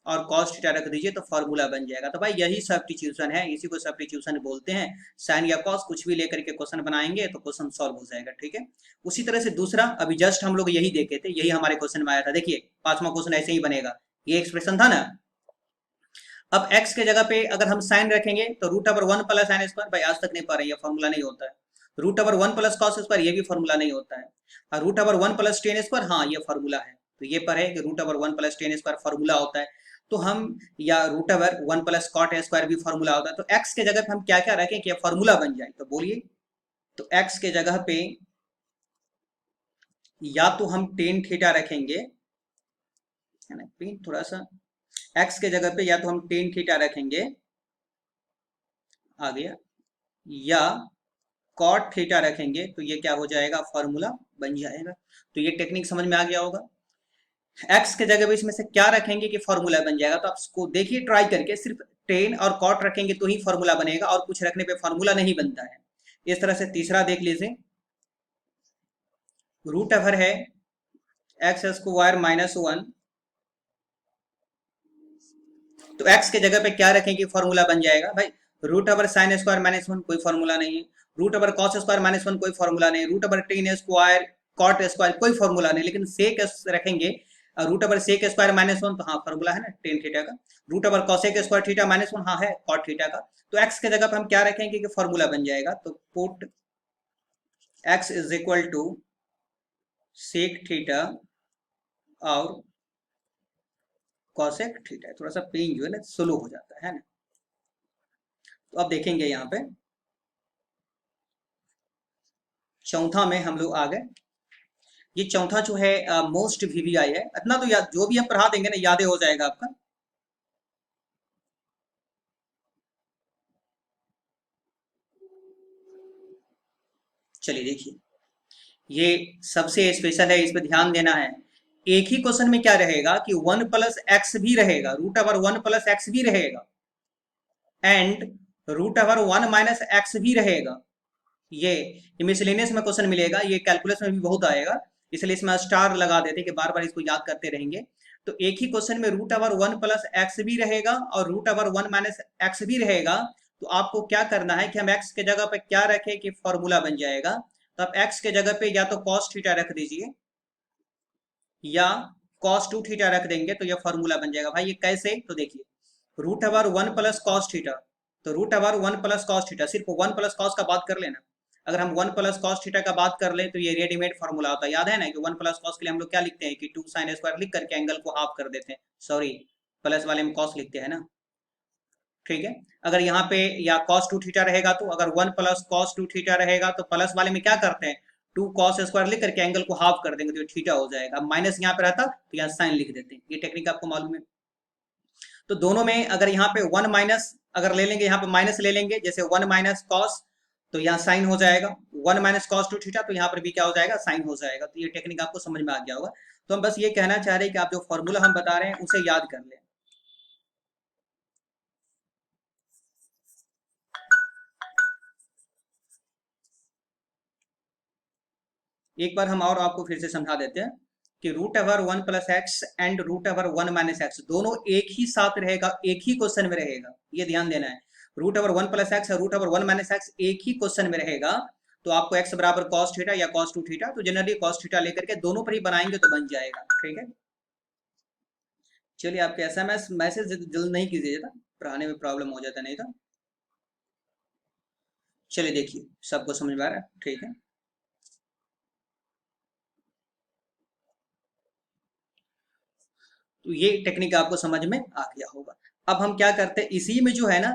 और कॉस थीटा रख दीजिए, तो फॉर्मूला बन जाएगा। तो भाई यही सब्स्टिट्यूशन है, इसी को सब्स्टिट्यूशन बोलते हैं। साइन या कॉस कुछ भी लेकर के क्वेश्चन बनाएंगे तो क्वेश्चन सॉल्व हो जाएगा, ठीक है। उसी तरह से दूसरा, अभी जस्ट हम लोग यही देखे थे, यही हमारे क्वेश्चन में आया था। देखिए 5वां क्वेश्चन ऐसे ही बनेगा, ये एक्सप्रेशन था ना। अब x के जगह पे अगर हम साइन रखेंगे तो root over 1 plus sine square, भाई आज तक नहीं पा रहे, ये फॉर्मूला नहीं होता है। Root over 1 plus cos square, ये भी फॉर्मूला नहीं होता है। और root over 1 plus tan square, हाँ ये फॉर्मूला है। तो ये पर है कि root over 1 plus tan square formula होता है। तो हम, या root over 1 plus cot square भी फॉर्मूला होता है। तो x के जगह पे हम क्या क्या रखें कि फॉर्मूला बन जाए, तो बोलिए। तो x के जगह पे या तो हम टेन थीटा रखेंगे, है ना, पेन थोड़ा सा, x के जगह पे या तो हम टेन थीटा रखेंगे, आ गया, या कॉट थीटा रखेंगे, तो ये क्या हो जाएगा, फॉर्मूला बन जाएगा। तो ये टेक्निक समझ में आ गया होगा। x के जगह पे इसमें से क्या रखेंगे कि फॉर्मूला बन जाएगा। तो आप इसको देखिए ट्राई करके, सिर्फ टेन और कॉट रखेंगे तो ही फॉर्मूला बनेगा, और कुछ रखने पे फॉर्मूला नहीं बनता है। इस तरह से तीसरा देख लीजिए, रूट ओवर है एक्स स्क्वायर माइनस 1, तो x के जगह पे क्या रखें कि फॉर्मूला बन जाएगा। भाई root over sine square minus 1 कोई फॉर्मूला नहीं है, root over cos square minus 1 कोई फॉर्मूला नहीं, root over tan square cot square कोई फॉर्मूला नहीं, लेकिन सेक रखेंगे root over sec square minus 1, तो हाँ फॉर्मूला है ना टेन थीटा का। Root over cosec square theta minus 1, हाँ है कॉट थीटा का। तो x के जगह पे हम क्या रखेंगे कि फॉर्मूला बन जाएगा। तो put x is equal to sec theta और कॉसेक थीटा। थोड़ा सा पेन जो है ना स्लो हो जाता है ना। तो अब देखेंगे यहाँ पे चौथा में हम लोग आ गए। ये चौथा जो है मोस्ट वीवीआई है, इतना तो याद, जो भी हम पढ़ा देंगे ना याद हो जाएगा आपका। चलिए देखिए, ये सबसे स्पेशल है, इस पे ध्यान देना है। एक ही क्वेश्चन में क्या रहेगा कि 1 प्लस एक्स भी रहेगा, रूट ओवर 1 प्लस एक्स भी रहेगा, and root over 1 minus x भी रहेगा। ये मिसलेनियस में क्वेश्चन मिलेगा, ये कैलकुलस में भी बहुत आएगा, इसलिए इसमें स्टार लगा देते कि बार बार इसको याद करते रहेंगे। तो एक ही क्वेश्चन में रूट ओवर 1 प्लस एक्स भी रहेगा और रूट ओवर 1 माइनस एक्स भी रहेगा। तो आपको क्या करना है कि हम एक्स के जगह पे क्या रखें कि फॉर्मूला बन जाएगा। तो आप x के जगह पे या तो cos थीटा रख दीजिए या cos 2 थीटा रख देंगे तो ये फॉर्मूला बन जाएगा। भाई ये कैसे, तो देखिए root over 1 plus cos theta, तो root over 1 plus cos theta, सिर्फ 1 प्लस कॉस का बात कर लेना। अगर हम 1 प्लस कॉस थीटा का बात कर लें तो ये रेडीमेड फॉर्मूला होता है, याद है ना कि 1 प्लस कॉस के लिए हम लोग क्या लिखते हैं कि 2 साइन स्क्वायर लिख करके एंगल को हाफ कर देते हैं, सॉरी प्लस वाले में कॉस लिखते हैं ना, ठीक है। अगर यहाँ पे या cos 2 थीटा रहेगा तो अगर 1 प्लस cos 2 थीटा रहेगा तो प्लस वाले में क्या करते हैं 2 cos स्क्वायर लिख करके एंगल को हाफ कर देंगे तो ये थीटा हो जाएगा। माइनस यहाँ पे रहता तो यहाँ साइन लिख देते हैं, ये टेक्निक आपको मालूम है। तो दोनों में अगर यहाँ पे 1 माइनस अगर ले लेंगे, यहाँ पे माइनस ले लेंगे, जैसे 1 माइनस कॉस तो यहाँ साइन हो जाएगा, 1 माइनस कॉस 2 थीटा तो यहाँ पर भी क्या हो जाएगा, साइन हो जाएगा। तो ये टेक्निक आपको समझ में आ गया होगा। तो हम बस ये कहना चाह रहे हैं कि आप जो फॉर्मूला हम बता रहे हैं उसे याद कर लें। एक बार हम और आपको फिर से समझा देते हैं कि root over 1 plus x and root over 1 minus x दोनों एक ही साथ रहेगा, एक ही क्वेश्चन में रहेगा, ये ध्यान देना है। रूट ओवर 1 प्लस एक्स और रूट ओवर 1 माइनस एक्स एक ही क्वेश्चन में रहेगा। तो आपको एक्स बराबर कॉस थीटा या कॉस 2 थीटा, तो जनरली कॉस थीटा लेकर के दोनों पर ही बनाएंगे तो बन जाएगा, ठीक है। चलिए आपके एसएमएस मैसेज जल्द नहीं कीजिएगा, पढ़ाने में प्रॉब्लम हो जाता नहीं तो। चलिए देखिए सबको समझ में आ रहा है, ठीक है। तो ये टेक्निक आपको समझ में आ गया होगा। अब हम क्या करते हैं, इसी में जो है ना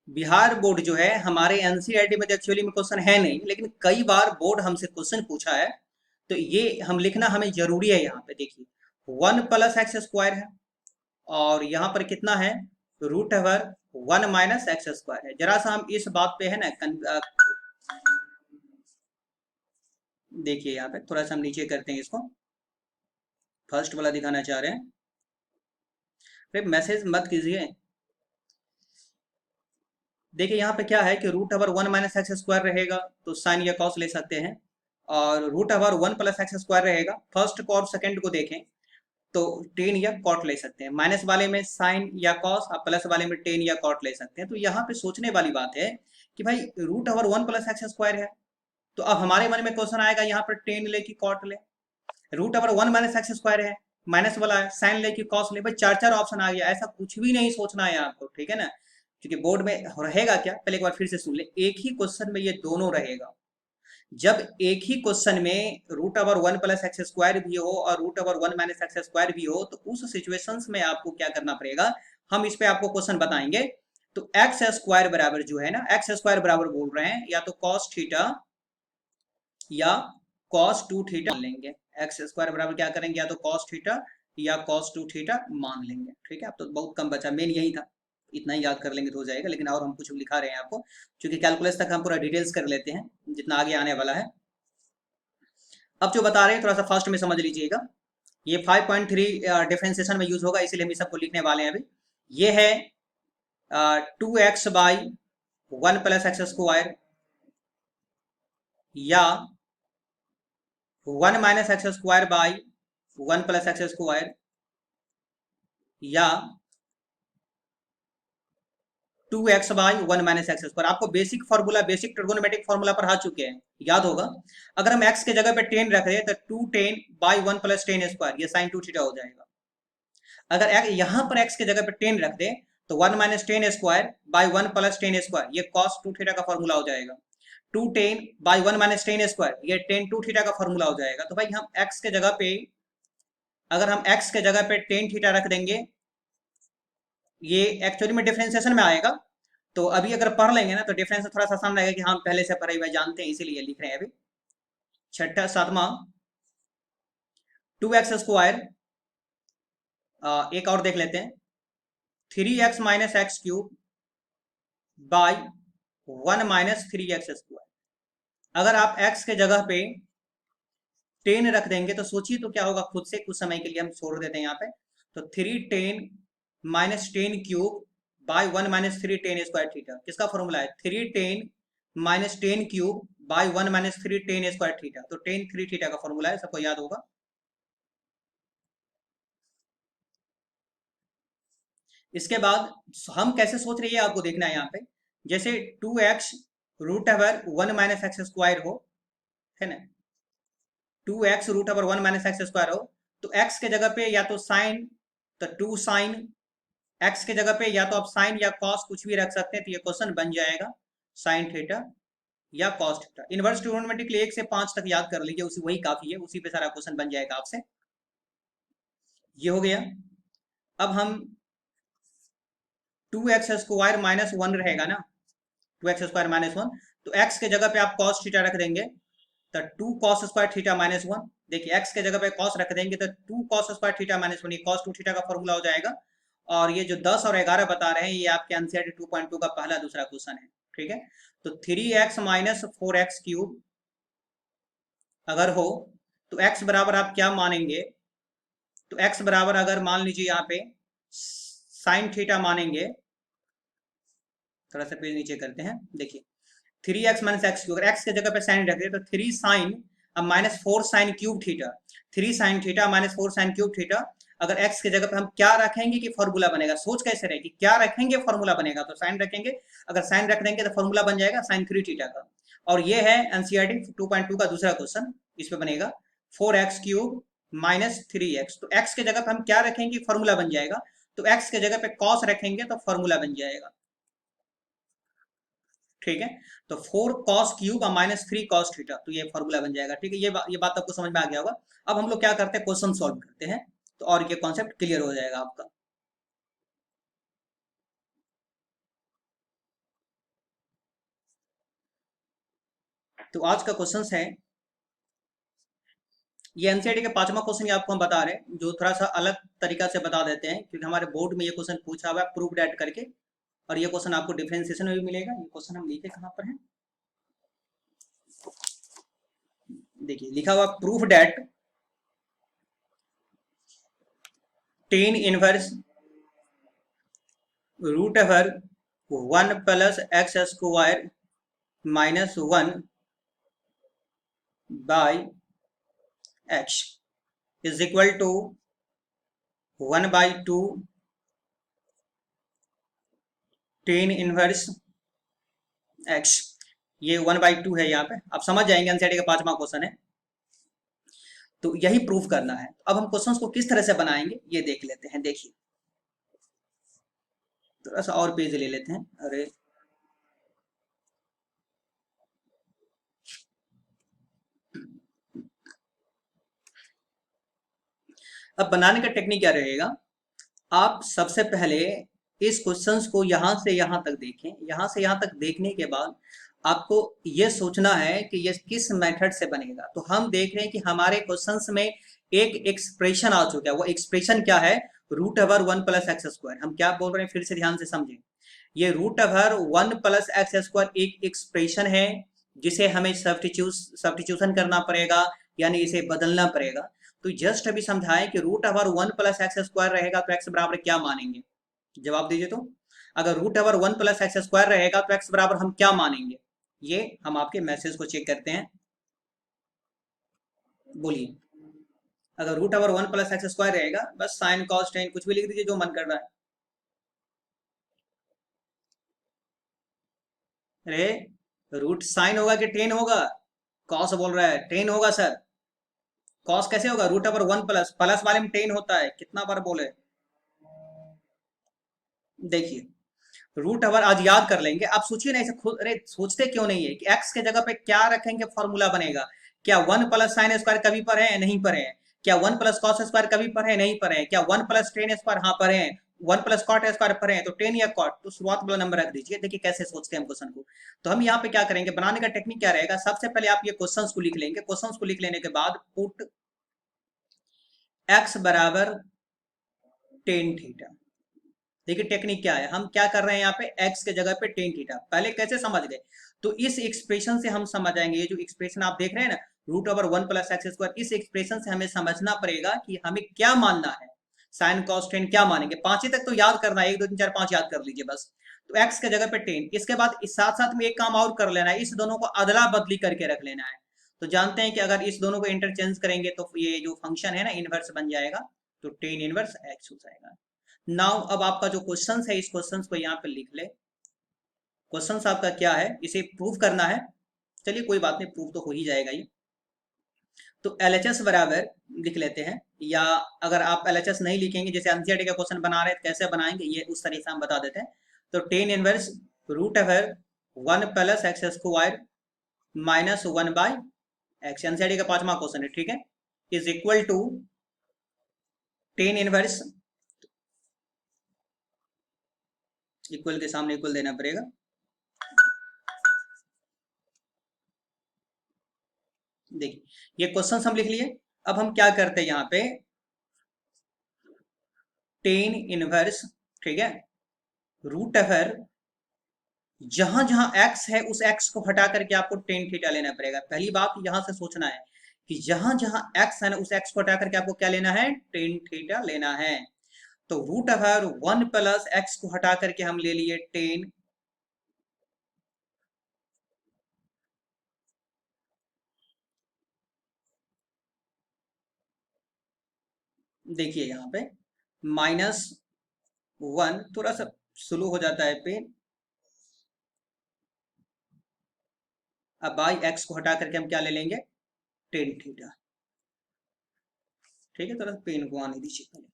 बिहार बोर्ड जो है, हमारे एनसीईआरटी में एक्चुअली में क्वेश्चन है नहीं, लेकिन कई बार बोर्ड हमसे क्वेश्चन पूछा है, तो ये हम लिखना हमें जरूरी है। यहाँ पे देखिए 1 प्लस एक्स स्क्वायर है और यहाँ पर कितना है root over 1 minus x square है। जरा सा हम इस बात पे है ना देखिए यहाँ पे थोड़ा सा हम नीचे करते हैं इसको, फर्स्ट वाला दिखाना चाह रहे हैं, फिर मैसेज मत कीजिए। देखिए यहाँ पे क्या है कि root over 1 minus x square रहेगा तो साइन या कॉस ले सकते हैं, और root over 1 plus x square रहेगा, फर्स्ट को और सेकंड को देखें तो टेन या कॉट ले सकते हैं। माइनस वाले में साइन या कॉस और प्लस वाले में टेन या कॉट ले सकते हैं। तो यहाँ पे सोचने वाली बात है कि भाई root over 1 plus x square है, तो अब हमारे मन में क्वेश्चन आएगा यहाँ पर टेन ले कि कॉट ले। Root over 1 minus x square है, माइनस वाला है, साइन ले कि कॉस ले। भाई चार चार ऑप्शन आ गया, ऐसा कुछ भी नहीं सोचना है आपको, ठीक है ना। क्योंकि बोर्ड में रहेगा क्या, पहले एक बार फिर से सुन ले, एक ही क्वेश्चन में ये दोनों रहेगा। जब एक ही क्वेश्चन में root over 1 plus x square भी हो और root over 1 minus x square भी हो, तो उस सिचुएशंस में आपको क्या करना पड़ेगा, हम इस पे आपको क्वेश्चन बताएंगे। तो एक्स स्क्वायर बराबर जो है ना, एक्स स्क्वायर बराबर बोल रहे हैं या तो कॉस थीटा या कॉस 2 थीटा लेंगे। एक्स स्क्वायर बराबर क्या करेंगे, या तो कॉस थीटा या कॉस 2 थीटा मान लेंगे, ठीक है। अब तो बहुत कम बचा, मेन यही था, इतना ही याद कर लेंगे तो हो जाएगा। लेकिन और हम कुछ लिखा रहे हैं आपको, क्योंकि कैलकुलस तक हम पूरा डिटेल्स कर लेते हैं जितना आगे आने वाला है। अब जो बता रहे हैं थोड़ा सा फास्ट में समझ लीजिएगा। ये 5.3 डिफरेंशिएशन में यूज होगा, इसीलिए हम इस सबको लिखने वाले हैं अभी। ये है 2x by 1 plus x square या 1 minus x square by 1 plus x square या 2x by 1 minus x square. आपको basic formula, basic trigonometric formula पर आ चुके हैं, याद होगा। अगर हम x के जगह पे 10 रख रहे हैं तो 2 10 बाई 1 प्लस 10 स्क्वायर, ये साइन 2 थीटा हो जाएगा। अगर यहाँ पर x के जगह पे 10 रख दे तो 1 minus 10 square by 1 plus 10 square, ये cos 2 थीटा का फॉर्मूला हो जाएगा। 2 10 बाई 1 माइनस 10 स्क्वायर, ये 10 2 थीटा का फॉर्मूला हो जाएगा। तो भाई हम x के जगह पे, अगर हम x के जगह पे 10 थीटा रख देंगे, ये एक्चुअली में डिफरेंशिएशन में आएगा। तो अभी अगर पढ़ लेंगे ना तो डिफरेंस थोड़ा सा आसान रहेगा कि हम पहले से पढ़े हुए जानते हैं, इसीलिए लिख रहे हैं अभी। छठा सातवां 2x स्क्वायर, एक और देख लेते हैं, 3x minus x cube by 1 minus 3x square. अगर आप x के जगह पे 10 रख देंगे तो सोचिए तो क्या होगा, खुद से कुछ समय के लिए हम छोड़ देते हैं यहाँ पे। तो 3 10 minus 10 cube by 1 minus 3 10 square theta, किसका फॉर्मूला है 3 10 minus 10 cube by 1 minus 3 10 square theta, तो 10 3 थीटा का फॉर्मूला है, सबको याद होगा। इसके बाद हम कैसे सोच रहे हैं आपको देखना है यहाँ पे। जैसे 2x root over 1 minus x square हो है ना। 2x root over 1 minus x square हो तो x के जगह पे या तो साइन, तो 2 साइन x के जगह पे या तो आप साइन या कॉस कुछ भी रख सकते हैं, तो ये क्वेश्चन बन जाएगा साइन थीटा या कॉस थीटा। इनवर्स ट्रिग्नोमेट्री 1 से 5 तक याद कर लीजिए, उसी वही काफी है, उसी पे सारा क्वेश्चन बन जाएगा आपसे। ये हो गया। अब हम 2x स्क्वायर माइनस 1 रहेगा ना, 2x स्क्वायर माइनस 1, तो x के जगह पे आप कॉस थीटा रख देंगे, तो 2 कॉस स्क्वायर थीटा माइनस 1। देखिए x के जगह पे कॉस रख देंगे तो 2 कॉस स्क्वायर थीटा माइनस 1, ये कॉस 2 थीटा का फॉर्मूला हो जाएगा। और ये जो 10 और 11 बता रहे हैं, ये आपके एनसीईआरटी 2.2 का पहला दूसरा क्वेश्चन है, ठीक है। तो 3x माइनस 4x क्यूब अगर हो तो x बराबर आप क्या मानेंगे, तो x बराबर अगर मान लीजिए यहाँ पे साइन थीटा मानेंगे, थोड़ा सा पेज नीचे करते हैं, देखिए 3x माइनस एक्स क्यूब, अगर x के जगह पे साइन रख दे तो 3 साइन अब minus 4 sine cube theta, 3 sine theta minus 4 sine cube theta. अगर x के जगह पे हम क्या रखेंगे कि फॉर्मूला बनेगा, सोच कैसे रहेगी, क्या रखेंगे फॉर्मूला बनेगा, तो साइन रखेंगे, अगर साइन रख देंगे तो फॉर्मूला बन जाएगा साइन 3 थीटा का। और ये है एनसीईआरटी 2.2 का दूसरा क्वेश्चन, इस पे बनेगा 4x क्यूब माइनस 3x, तो x के जगह पे हम क्या रखेंगे फॉर्मूला बन जाएगा, तो x के जगह पे कॉस रखेंगे तो फॉर्मूला बन जाएगा, ठीक है। तो 4 कॉस क्यूब और माइनस 3 कॉस थीटा, तो ये फॉर्मूला बन जाएगा, ठीक है। ये बात आपको समझ में आ गया होगा। अब हम लोग क्या करते हैं, क्वेश्चन सॉल्व करते हैं, तो और ये कॉन्सेप्ट क्लियर हो जाएगा आपका। तो आज का क्वेश्चन है, ये एनसीईआरटी के 5वां क्वेश्चन आपको हम बता रहे हैं, जो थोड़ा सा अलग तरीका से बता देते हैं, क्योंकि हमारे बोर्ड में ये क्वेश्चन पूछा हुआ है प्रूफ डेट करके, और ये क्वेश्चन आपको डिफरेंशिएशन में भी मिलेगा। ये क्वेश्चन हम लिखे कहाँ पर है, देखिए लिखा हुआ proof that tan inverse root over 1 plus x square minus 1 by h is equal to 1/2 tan inverse x. ये 1/2 है यहाँ पे, आप समझ जाएंगे, एनसीईआरटी का 5वां क्वेश्चन है, तो यही प्रूफ करना है। अब हम क्वेश्चंस को किस तरह से बनाएंगे ये देख लेते हैं। देखिए थोड़ा सा और पेज ले लेते हैं, अरे अब बनाने का टेक्निक क्या रहेगा, आप सबसे पहले इस क्वेश्चंस को यहां से यहां तक देखें, यहां से यहां तक देखने के बाद आपको ये सोचना है कि ये किस मेथड से बनेगा। तो हम देख रहे हैं कि हमारे क्वेश्चंस में एक एक्सप्रेशन आ चुका है, वो एक्सप्रेशन क्या है, root over 1 plus x square. हम क्या बोल रहे हैं फिर से ध्यान से समझें, ये root over 1 plus x square एक एक्सप्रेशन है, जिसे हमें सब्स्टिट्यूशन करना पड़ेगा, यानी इसे बदलना पड़ेगा। तो जस्ट अभी समझाएं कि root over 1 plus x square रहेगा तो एक्स बराबर क्या मानेंगे, जवाब दीजिए। तो अगर root over 1 plus x square रहेगा तो एक्स बराबर हम क्या मानेंगे, ये हम आपके मैसेज को चेक करते हैं, बोलिए। अगर root over 1 plus x square रहेगा, बस साइन कॉस टेन कुछ भी लिख दीजिए जो मन कर रहा है। अरे रूट साइन होगा कि टेन होगा, कॉस बोल रहा है, टेन होगा सर। कॉस कैसे होगा, रूट ओवर 1 प्लस, प्लस वाले में टेन होता है, कितना बार बोले। देखिए रूट ओवर आज याद कर लेंगे, आप सोचिए ना ऐसे खुद, अरे सोचते क्यों नहीं है कि एक्स के जगह पे क्या रखेंगे फॉर्मूला बनेगा। क्या 1 प्लस साइन स्क्वायर कभी पर है, नहीं पर है। क्या 1 प्लस कॉस स्क्वायर कभी पर है, नहीं पर है। क्या 1 प्लस टेन स्क्वायर, हाँ पर है। 1 प्लस कॉट स्क्वायर पर है, तो टेन या कॉट, तो शुरुआत वाला नंबर रख दीजिए। देखिए कैसे सोचते हैं हम क्वेश्चन को। तो हम यहाँ पे क्या करेंगे, बनाने का टेक्निक क्या रहेगा, सबसे पहले आप ये क्वेश्चंस को लिख लेंगे, क्वेश्चंस को लिख लेने के बाद पुट एक्स बराबर टेन थीटा। देखिए टेक्निक क्या है, हम क्या कर रहे हैं यहाँ पे, x के जगह पे टेन थीटा, पहले कैसे समझ गए, तो इस एक्सप्रेशन से हम समझ आएंगे। ये जो एक्सप्रेशन आप देख रहे हैं ना, root over 1 plus x square, इस एक्सप्रेशन से हमें समझना पड़ेगा कि हमें क्या मानना है, साइन कॉस टेन क्या मानेंगे। 5 ही तक तो याद करना है, 1 2 3 4 5 याद कर लीजिए बस। तो x के जगह पे टेन, इसके बाद इस साथ साथ में एक काम और कर लेना है, इस दोनों को अदला बदली करके रख लेना है। तो जानते हैं कि अगर इस दोनों को इंटरचेंज करेंगे तो ये जो फंक्शन है ना इनवर्स बन जाएगा, तो टेन इनवर्स एक्स हो जाएगा। नाउ अब आपका जो क्वेश्चन है, इस क्वेश्चन को यहाँ पे लिख ले। क्वेश्चन आपका क्या है, इसे प्रूव करना है, चलिए कोई बात नहीं, प्रूव तो हो ही जाएगा ये। तो LHS बराबर लिख लेते हैं, या अगर आप LHS नहीं लिखेंगे, जैसे एनसीईआरटी का क्वेश्चन बना रहे हैं कैसे बनाएंगे ये उस तरीके से हम बता देते हैं। तो tan inverse root over 1 plus x square minus 1 by x, NCERT का 5वां क्वेश्चन है, ठीक है, is equal to tan inverse, equal के सामने इक्वल देना पड़ेगा, देखिए ये क्वेश्चन हम लिख लिए। अब हम क्या करते हैं यहाँ पे, टेन इनवर्स, ठीक है, रूट ओवर जहां जहां x है उस x को हटा करके आपको टेन थीटा लेना पड़ेगा। पहली बात यहां से सोचना है कि जहां जहां x है ना उस x को हटा करके आपको क्या लेना है, टेन थीटा लेना है। तो रूट ओवर 1 प्लस एक्स को हटा करके हम ले लिए टेन, देखिए यहाँ पे माइनस 1, थोड़ा सा स्लो हो जाता है पेन। अब बाई एक्स को हटा करके हम क्या ले लेंगे, टेन थीटा, ठीक है, थोड़ा सा पेन को आने दीजिए पहले।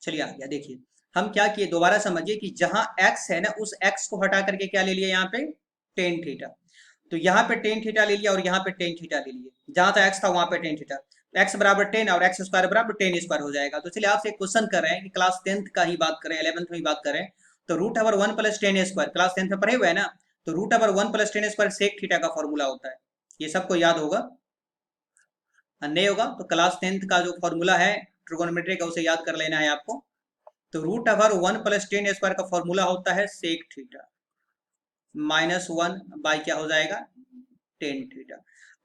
चलिए आ गया, देखिए हम क्या किए, दोबारा समझिए कि जहां x है ना उस x को हटा करके क्या ले लिया यहाँ पे, टेन थीटा। तो यहाँ पे टेन थीटा ले लिया और यहाँ पे टेन थीटा ले लिए, जहां तक x था वहां पे टेन थीटा, x बराबर 10 और एक्स स्क्वायर बराबर 10 स्क्वायर हो जाएगा। तो चलिए आपसे एक क्वेश्चन कर रहे हैं कि क्लास 10th का ही बात करें, 11th में ही बात करें, तो root over 1 plus 10 square class 10th में पढ़े हुए है ना, तो root over 1 plus 10 square sec theta का फॉर्मूला होता है, ये सबको याद होगा, नहीं होगा तो क्लास 10th का जो फॉर्मूला है ट्रिगोनोमेट्री का उसे याद कर लेना है आपको। तो रूट ओवर 1 प्लस 10 स्क्वायर का फॉर्मूला होता है सेक थीटा माइनस 1 बाई क्या हो जाएगा, टेन थीटा।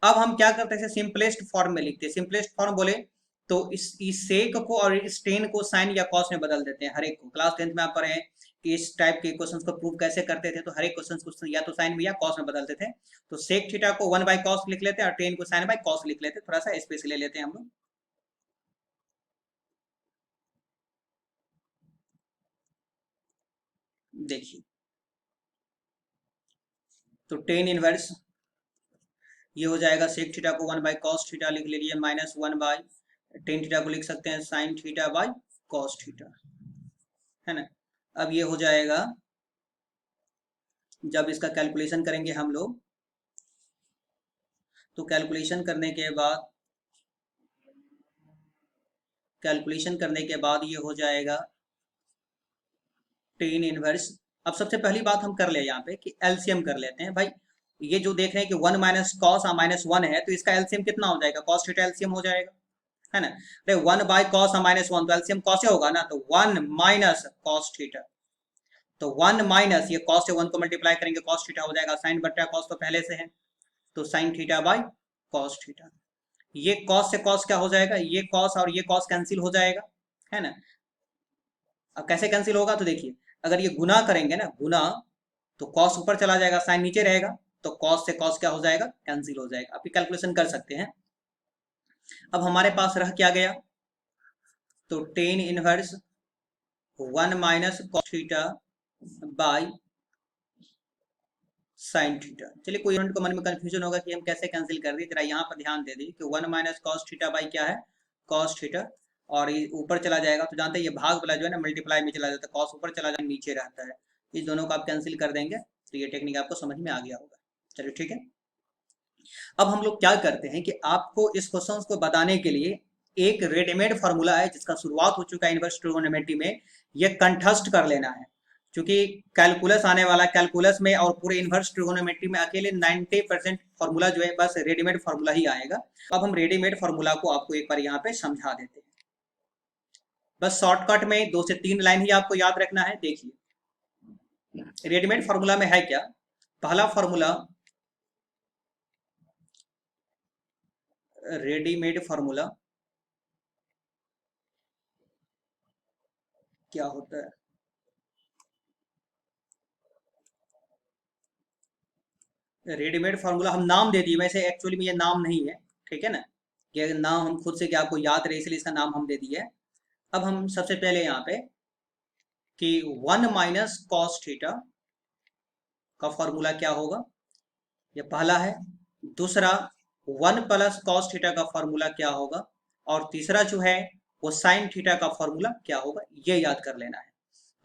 अब हम क्या करते हैं, सिंपलेस्ट फॉर्म में लिखते हैं, सिंपलेस्ट फॉर्म बोले तो इस सेक को और इस टेन को साइन या कॉस में बदल देते हैं, हर एक को। क्लास 10th में आप पढ़े हैं कि इस टाइप के क्वेश्चंस को प्रूव कैसे करते थे, तो हर एक क्वेश्चन को या तो साइन में या कॉस में बदलते थे। तो सेक थीटा को 1 बाई कॉस लिख लेते हैं और टेन को साइन बाई कॉस लिख लेते हैं, थोड़ा सा स्पेस ले लेते हैं हम लोग। देखिए तो टेन इनवर्स ये हो जाएगा, सेक थीटा को 1 बाई कॉस थीटा लिख लीजिए माइनस 1 बाई टेन थीटा को लिख सकते हैं sine theta by cos theta, है ना। अब ये हो जाएगा, जब इसका कैलकुलेशन करेंगे हम लोग, तो कैलकुलेशन करने के बाद ये हो जाएगा टेन इनवर्स। अब सबसे पहली बात हम कर ले यहाँ पे कि एलसीएम कर लेते हैं भाई। ये जो देख रहे हैं कि 1 माइनस कॉस माइनस 1 है, तो इसका एलसीएम कितना हो जाएगा, कॉस थीटा एलसीएम हो जाएगा, है ना। अरे 1 बाई कॉस माइनस 1 तो एलसीएम कॉस होगा ना, तो 1 माइनस कॉस थीटा, तो 1 माइनस ये कॉस से 1 को मल्टीप्लाई करेंगे कॉस थीटा हो जाएगा, साइन बटा कॉस तो पहले से है, तो sine theta by cos theta. ये कॉस से कॉस क्या हो जाएगा, ये कॉस और ये कॉस कैंसिल हो जाएगा, है ना। अब कैसे कैंसिल होगा, तो देखिए अगर ये गुना करेंगे ना, गुना, तो कॉस ऊपर चला जाएगा साइन नीचे रहेगा, तो कॉस से कॉस क्या हो जाएगा, कैंसिल हो जाएगा। आप ये कैलकुलेशन कर सकते हैं। अब हमारे पास रह क्या गया, तो tan inverse 1 minus cos theta by sine theta. चलिए कोई स्टूडेंट को मन में कंफ्यूजन होगा कि हम कैसे कैंसिल कर दिए, जरा यहाँ पर ध्यान दे दीजिए कि 1 माइनस कॉस थीटा बाई क्या है, कॉस थीटा, और ये ऊपर चला जाएगा तो जानते हैं ये भाग वाला जो है ना मल्टीप्लाई में चला जाता है, कॉस ऊपर चला जाए नीचे रहता है, इस दोनों को आप कैंसिल कर देंगे, तो ये टेक्निक आपको समझ में आ गया होगा। चलिए ठीक है। अब हम लोग क्या करते हैं कि आपको इस क्वेश्चन को बताने के लिए एक रेडीमेड फॉर्मूला है जिसका शुरुआत हो चुका है इनवर्स ट्रिगोनोमेट्री में, ये कंठस्थ कर लेना है, क्योंकि कैलकुलस आने वाला, कैलकुलस में और पूरे इनवर्स ट्रिगोनोमेट्री में अकेले 90% फॉर्मूला जो है बस रेडीमेड फॉर्मूला ही आएगा। अब हम रेडीमेड फॉर्मूला को आपको एक बार यहाँ पे समझा देते हैं, बस शॉर्टकट में 2 से 3 लाइन ही आपको याद रखना है। देखिए रेडीमेड फॉर्मूला में है क्या, पहला फॉर्मूला, रेडीमेड फॉर्मूला क्या होता है, रेडीमेड फॉर्मूला हम नाम दे दिए, वैसे एक्चुअली में ये नाम नहीं है, ठीक है ना, ये नाम हम खुद से क्या आपको याद रहे इसलिए इसका नाम हम दे दिए। अब हम सबसे पहले यहाँ पे कि 1 माइनस कॉस थीटा का फॉर्मूला क्या होगा, ये पहला है। दूसरा, 1 + cos थीटा का फॉर्मूला क्या होगा, और तीसरा जो है वो साइन थीटा का फॉर्मूला क्या होगा, ये याद कर लेना है।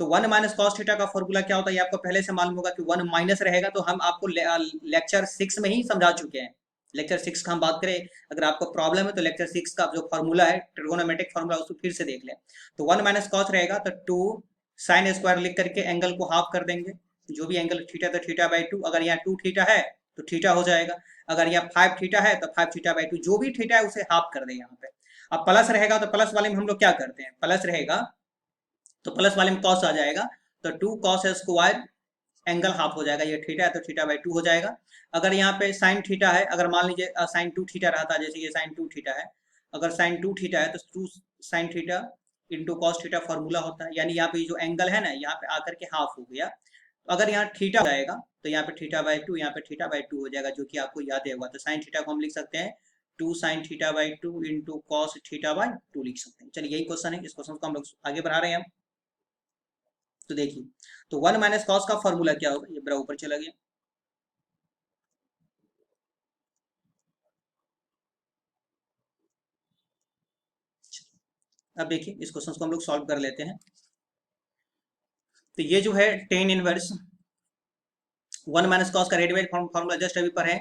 तो 1 - cos थीटा का फॉर्मूला क्या होता है ये आपको पहले से मालूम होगा कि 1 माइनस रहेगा, तो हम आपको लेक्चर 6 में ही समझा चुके हैं। लेक्चर 6 का हम बात करें, अगर आपको प्रॉब्लम है तो लेक्चर 6 का जो फॉर्मूला है ट्रिगोनोमेट्रिक फॉर्मूला उसको फिर से देख लें। तो 1 - cos रहेगा तो 2 साइन स्क्वायर लिख करके एंगल को हाफ कर देंगे। जो भी एंगल थीटा तो थीटा/2, अगर यहाँ 2 थीटा है तो थीटा हो जाएगा, अगर यहाँ 5 थीटा है तो 5 थीटा/2, जो भी थीटा है उसे हाफ कर दें यहाँ पे। अब प्लस रहेगा तो प्लस वाले में हम लोग क्या करते हैं, प्लस रहेगा तो प्लस वाले में कॉस आ जाएगा, तो 2 cos² एंगल हाफ हो जाएगा, ये थीटा है तो थीटा/2 हो जाएगा। अगर यहाँ पे साइन थीटा है, अगर मान लीजिए साइन 2 थीटा रहता, जैसे ये साइन 2 थीटा है, अगर साइन 2 थीटा है तो 2 sine theta into cos theta formula होता है, यानी यहाँ पे जो एंगल है ना यहाँ पे आकर के हाफ हो गया। तो अगर यहाँ थीटा हो जाएगा तो यहाँ पे थीटा/2, यहाँ पे थीटा/2 हो जाएगा, जो कि आपको याद है हुआ। तो साइन थीटा को हम लिख सकते हैं 2 साइन थीटा/2 इंटू कॉस थीटा/2 लिख सकते हैं। चलिए यही क्वेश्चन है, इस क्वेश्चन को हम लोग आगे बढ़ा रहे हैं हम। तो देखिए, तो 1 - cos का फॉर्मूला क्या होगा, ये बड़ा ऊपर चला गया। अब देखिए इस क्वेश्चन को हम लोग सॉल्व कर लेते हैं। तो ये जो है टेन इनवर्स 1 - cos का रेडीमेड फॉर्मूला जस्ट अभी पर है।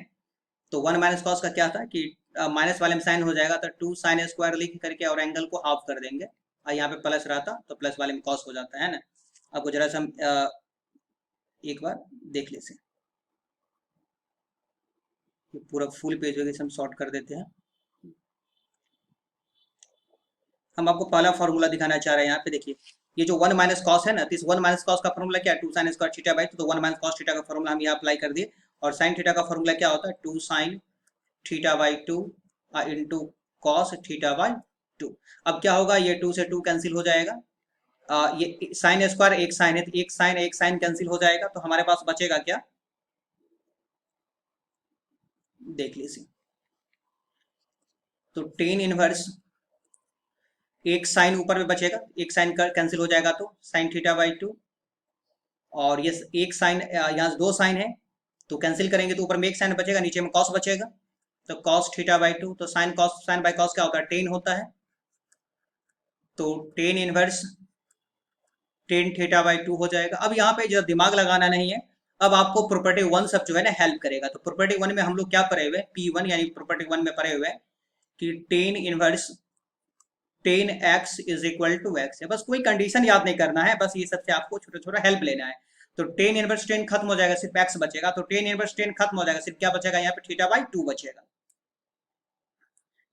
तो 1 - cos का क्या था कि माइनस वाले में साइन हो जाएगा, तो 2 साइन स्क्वायर लिख करके और एंगल को हाफ कर देंगे, और यहाँ पे प्लस रहता तो प्लस वाले में कॉस हो जाता है ना। आपको जरा सा हम एक बार देख लेते हैं, ये पूरा फुल पेज वगैरह हम शॉर्ट कर देते हैं। हम आपको पहला फॉर्मूला दिखाना चाह रहे हैं, यहाँ पे देखिए ये जो 1 - cos है ना, तो इस 1 - cos का फॉर्मूला क्या है, 2 साइन स्क्वायर थीटा/2, तो 1 - cos थीटा का फॉर्मूला हम यहाँ अप्लाई कर दिए। और साइन थीटा का फॉर्मूला क्या होता है, 2 साइन थीटा/2 इंटू कॉस थीटा/2। अब क्या होगा, ये 2 से 2 कैंसिल हो जाएगा, ये साइन स्क्वायर एक साइन है, तो एक साइन कैंसिल हो जाएगा, तो हमारे पास बचेगा क्या, देख लीजिए। तो टेन इनवर्स एक साइन ऊपर में बचेगा, एक साइन कैंसिल हो जाएगा तो साइन थीटा/2, और ये एक साइन यहाँ दो साइन है तो कैंसिल करेंगे तो ऊपर में एक साइन बचेगा, नीचे में कॉस बचेगा, तो कॉस थीटा/2, तो साइन बाय कॉस क्या होता है, टेन होता है। तो टेन इनवर्स टेन थीटा/2 हो जाएगा। अब यहाँ पे जो दिमाग लगाना नहीं है, अब आपको प्रॉपर्टी 1 सब जो है ना हेल्प करेगा। तो प्रॉपर्टी 1 में हम लोग क्या पढ़े हुए, P1 यानी प्रॉपर्टी 1 में पढ़े हुए हैं कि tan inverse tan x is equal to x है। बस कोई कंडीशन याद नहीं करना है, बस ये सबसे आपको छोटा छोटा हेल्प लेना है। तो टेन इनवर्स टेन खत्म हो जाएगा, सिर्फ एक्स बचेगा, तो टेन इनवर्स टेन खत्म हो जाएगा, सिर्फ क्या बचेगा, यहाँ पे थीटा/2 बचेगा,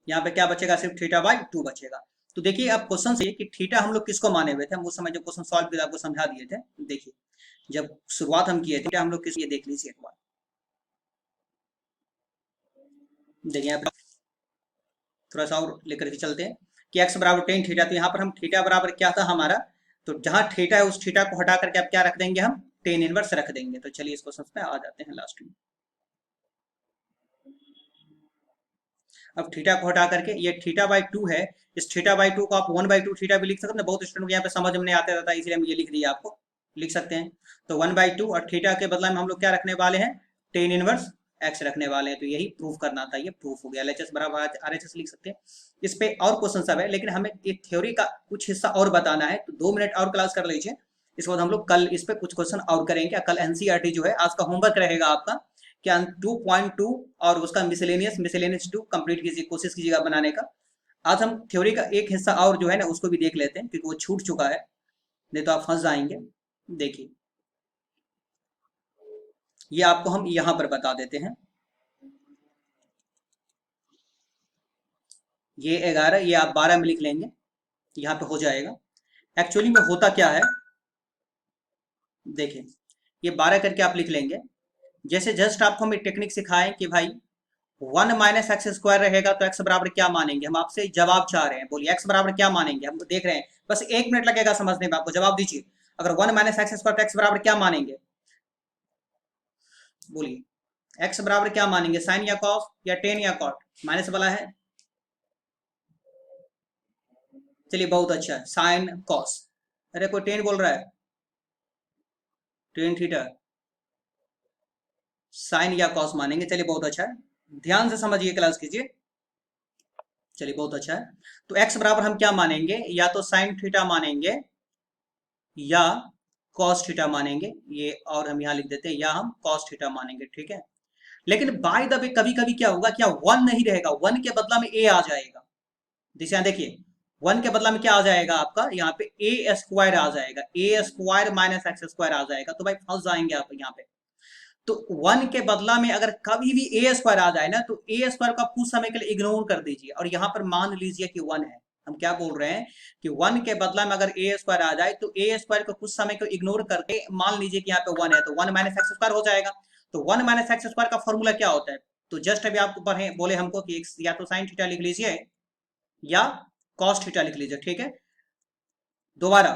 यहाँ पे क्या बचेगा, सिर्फ थीटा/2 बचेगा। तो देखिए अब क्वेश्चन से कि थीटा हम लोग किसको माने हुए थे, हम उस समय जो क्वेश्चन सॉल्व किया आपको समझा दिए थे। देखिए जब शुरुआत हम किए थे हम लोग किस, ये देख लीजिए एक बार, देखिए यहाँ पे थोड़ा सा और लेकर के चलते हैं कि x बराबर टेन थीटा, तो यहाँ पर हम थीटा बराबर क्या था हमारा, तो जहां थीटा है उस थीटा को हटा करके अब क्या रख देंगे, हम टेन इनवर्स रख देंगे। तो चलिए इस क्वेश्चन पे आ जाते हैं लास्ट में। अब थीटा को हटा करके ये थीटा/2 है, इस थीटा/2 को आप 1/2 थीटा भी लिख सकते हैं, बहुत स्टूडेंट को यहाँ पे समझ में नहीं आता रहता, इसलिए हम ये लिख दिया, आपको लिख सकते हैं। तो 1/2 और थीटा के बदला में हम लोग क्या रखने वाले हैं, टेन इनवर्स एक्स रखने वाले हैं। तो यही प्रूफ करना था, ये प्रूफ हो गया। LHS बराबर RHS लिख सकते हैं। इस पे और क्वेश्चन सब है, लेकिन हमें एक थ्योरी का कुछ हिस्सा और बताना है, तो 2 मिनट और क्लास कर लीजिए। इसके बाद हम लोग कल इस पे कुछ क्वेश्चन और करेंगे। कल एनसीईआरटी जो है आज का होमवर्क रहेगा आपका क्या, 2.2 और उसका मिसलेनियस 2 कंप्लीट कीजिए, कोशिश कीजिएगा बनाने का। आज हम थ्योरी का एक हिस्सा और जो है ना उसको भी देख लेते हैं, क्योंकि वो छूट चुका है, नहीं तो आप फंस जाएंगे। देखिए ये आपको हम यहाँ पर बता देते हैं, ये 11, ये आप 12 में लिख लेंगे, यहाँ पे हो जाएगा। एक्चुअली में होता क्या है, देखिए ये 12 करके आप लिख लेंगे। जैसे जस्ट आपको हम एक टेक्निक सिखाएं कि भाई 1 - x² रहेगा तो x बराबर क्या मानेंगे, हम आपसे जवाब चाह रहे हैं, बोलिए x बराबर क्या मानेंगे, हम देख रहे हैं, बस 1 मिनट लगेगा समझने में, आपको जवाब दीजिए। अगर 1 - x² तो x बराबर क्या मानेंगे, बोलिए x बराबर क्या मानेंगे, साइन या कॉस या टेन या कॉट, माइनस वाला है, चलिए बहुत अच्छा है, साइन कॉस। अरे कोई टेन बोल रहा है, टेन थीटा, साइन या कॉस मानेंगे। चलिए बहुत अच्छा है, ध्यान से समझिए, क्लास कीजिए। चलिए बहुत अच्छा है। तो x बराबर हम क्या मानेंगे, या तो साइन थीटा मानेंगे या कॉस थीटा मानेंगे। ये और हम यहाँ लिख देते हैं, या हम कॉस थीटा मानेंगे, ठीक है। लेकिन बाय द वे कभी कभी क्या होगा, क्या वन नहीं रहेगा, वन के बदला में ए आ जाएगा। जैसे यहाँ देखिए, वन के बदला में क्या आ जाएगा आपका, यहाँ पे ए स्क्वायर आ जाएगा, ए स्क्वायर माइनस एक्स स्क्वायर आ जाएगा। तो भाई फंस जाएंगे आप यहाँ पे। तो वन के बदला में अगर कभी भी ए स्क्वायर आ जाए ना, तो ए स्क्वायर को आप कुछ समय के लिए इग्नोर कर दीजिए, और यहाँ पर मान लीजिए कि वन है। हम क्या बोल रहे हैं कि वन के बदला में अगर ए स्क्वायर आ जाए, तो ए स्क्वायर को कुछ समय को इग्नोर करके मान लीजिए कि यहाँ पे वन है, तो वन माइनस एक्स स्क्वायर हो जाएगा। तो वन माइनस एक्स स्क्वायर का फॉर्मूला क्या होता है, तो जस्ट अभी आपको पढ़े बोले हमको कि या तो साइन थीटा लिख लीजिए या कॉस थीटा लिख लीजिए, ठीक है। दोबारा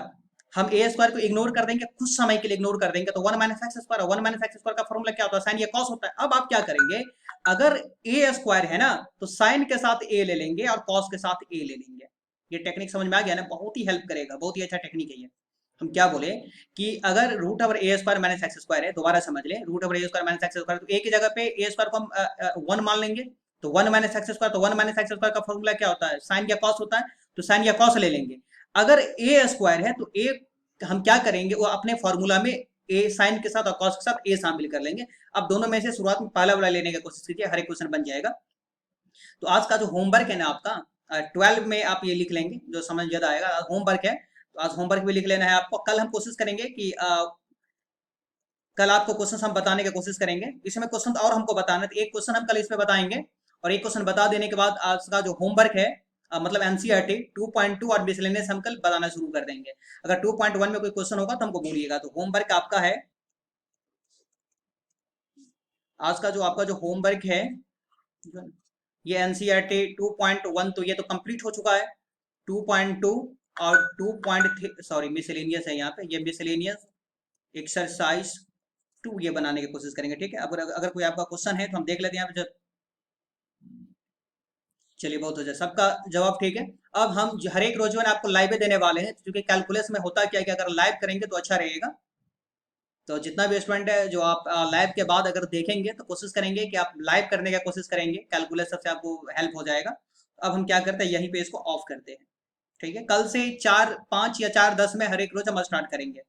हम ए स्क्वायर को इग्नोर कर देंगे, कुछ समय के लिए इग्नोर कर देंगे, तो one minus x square, one minus x square का फॉर्मूला क्या होता है, साइन या कॉस होता है। अब आप क्या करेंगे, अगर ए स्क्वायर है ना, तो साइन के साथ ए ले लेंगे और कॉस के साथ ए ले लेंगे। ये टेक्निक समझ में आ गया ना, बहुत ही हेल्प करेगा, बहुत ही अच्छा टेक्निक है ये। हम क्या बोले कि अगर रूट ओवर ए स्क्वायर माइनस एक्स स्क्वायर है, दोबारा समझ ले, रूट ओवर ए स्क्वायर माइनस एक्स स्क्वायर, तो ए की जगह पे ए स्क्वायर को हम वन मान लेंगे, तो वन माइनस एक्स स्क्वायर, तो वन माइनस एक्स स्क्वायर का फॉर्मूला क्या होता है, साइन या कॉस होता है, तो साइन या कॉस ले लेंगे। अगर ए स्क्वायर है तो ए हम क्या करेंगे, वो अपने फॉर्मूला में ए साइन के साथ और कॉस के साथ ए शामिल कर लेंगे। अब दोनों में से शुरुआत में पहला वाला लेने की कोशिश कीजिए, हर एक क्वेश्चन बन जाएगा। तो आज का जो होमवर्क है ना आपका 12 में आप ये लिख लेंगे, जो समझ ज्यादा आएगा। होमवर्क है, तो आज होमवर्क भी लिख लेना है आपको। कल हम कोशिश करेंगे कि कल आपको क्वेश्चन हम बताने की कोशिश करेंगे। इसमें क्वेश्चन और हमको बताना है, तो एक क्वेश्चन हम कल इसमें बताएंगे, और एक क्वेश्चन बता देने के बाद आज का जो होमवर्क है मतलब एनसीईआरटी 2.2 और मिसलेनियस हम कल बताना शुरू कर देंगे। अगर 2.1 में कोई क्वेश्चन होगा तो हमको बोलिएगा। तो होमवर्क आपका है आज का, जो आपका जो होमवर्क है ये एनसीईआरटी 2.1, तो ये तो कंप्लीट हो चुका है। 2.2 और 2.3 सॉरी मिसलेनियस है यहाँ पे, ये मिसलेनियस एक्सरसाइज 2 ये बनाने की कोशिश करेंगे, ठीक है। अगर कोई आपका क्वेश्चन है तो हम देख लेते हैं यहाँ पे जब। चलिए बहुत हो जाए, सबका जवाब ठीक है। अब हम हर एक रोज में आपको लाइव देने वाले हैं, क्योंकि कैलकुलस में होता क्या है कि अगर लाइव करेंगे तो अच्छा रहेगा। तो जितना भी स्टूडेंट है जो आप लाइव के बाद अगर देखेंगे तो कोशिश करेंगे कि आप लाइव करने की कोशिश करेंगे, कैलकुलस सबसे आपको हेल्प हो जाएगा। अब हम क्या करते हैं, यहीं पे इसको ऑफ करते हैं, ठीक है। कल से 4:05 या 4:10 में हर एक रोज हम स्टार्ट करेंगे।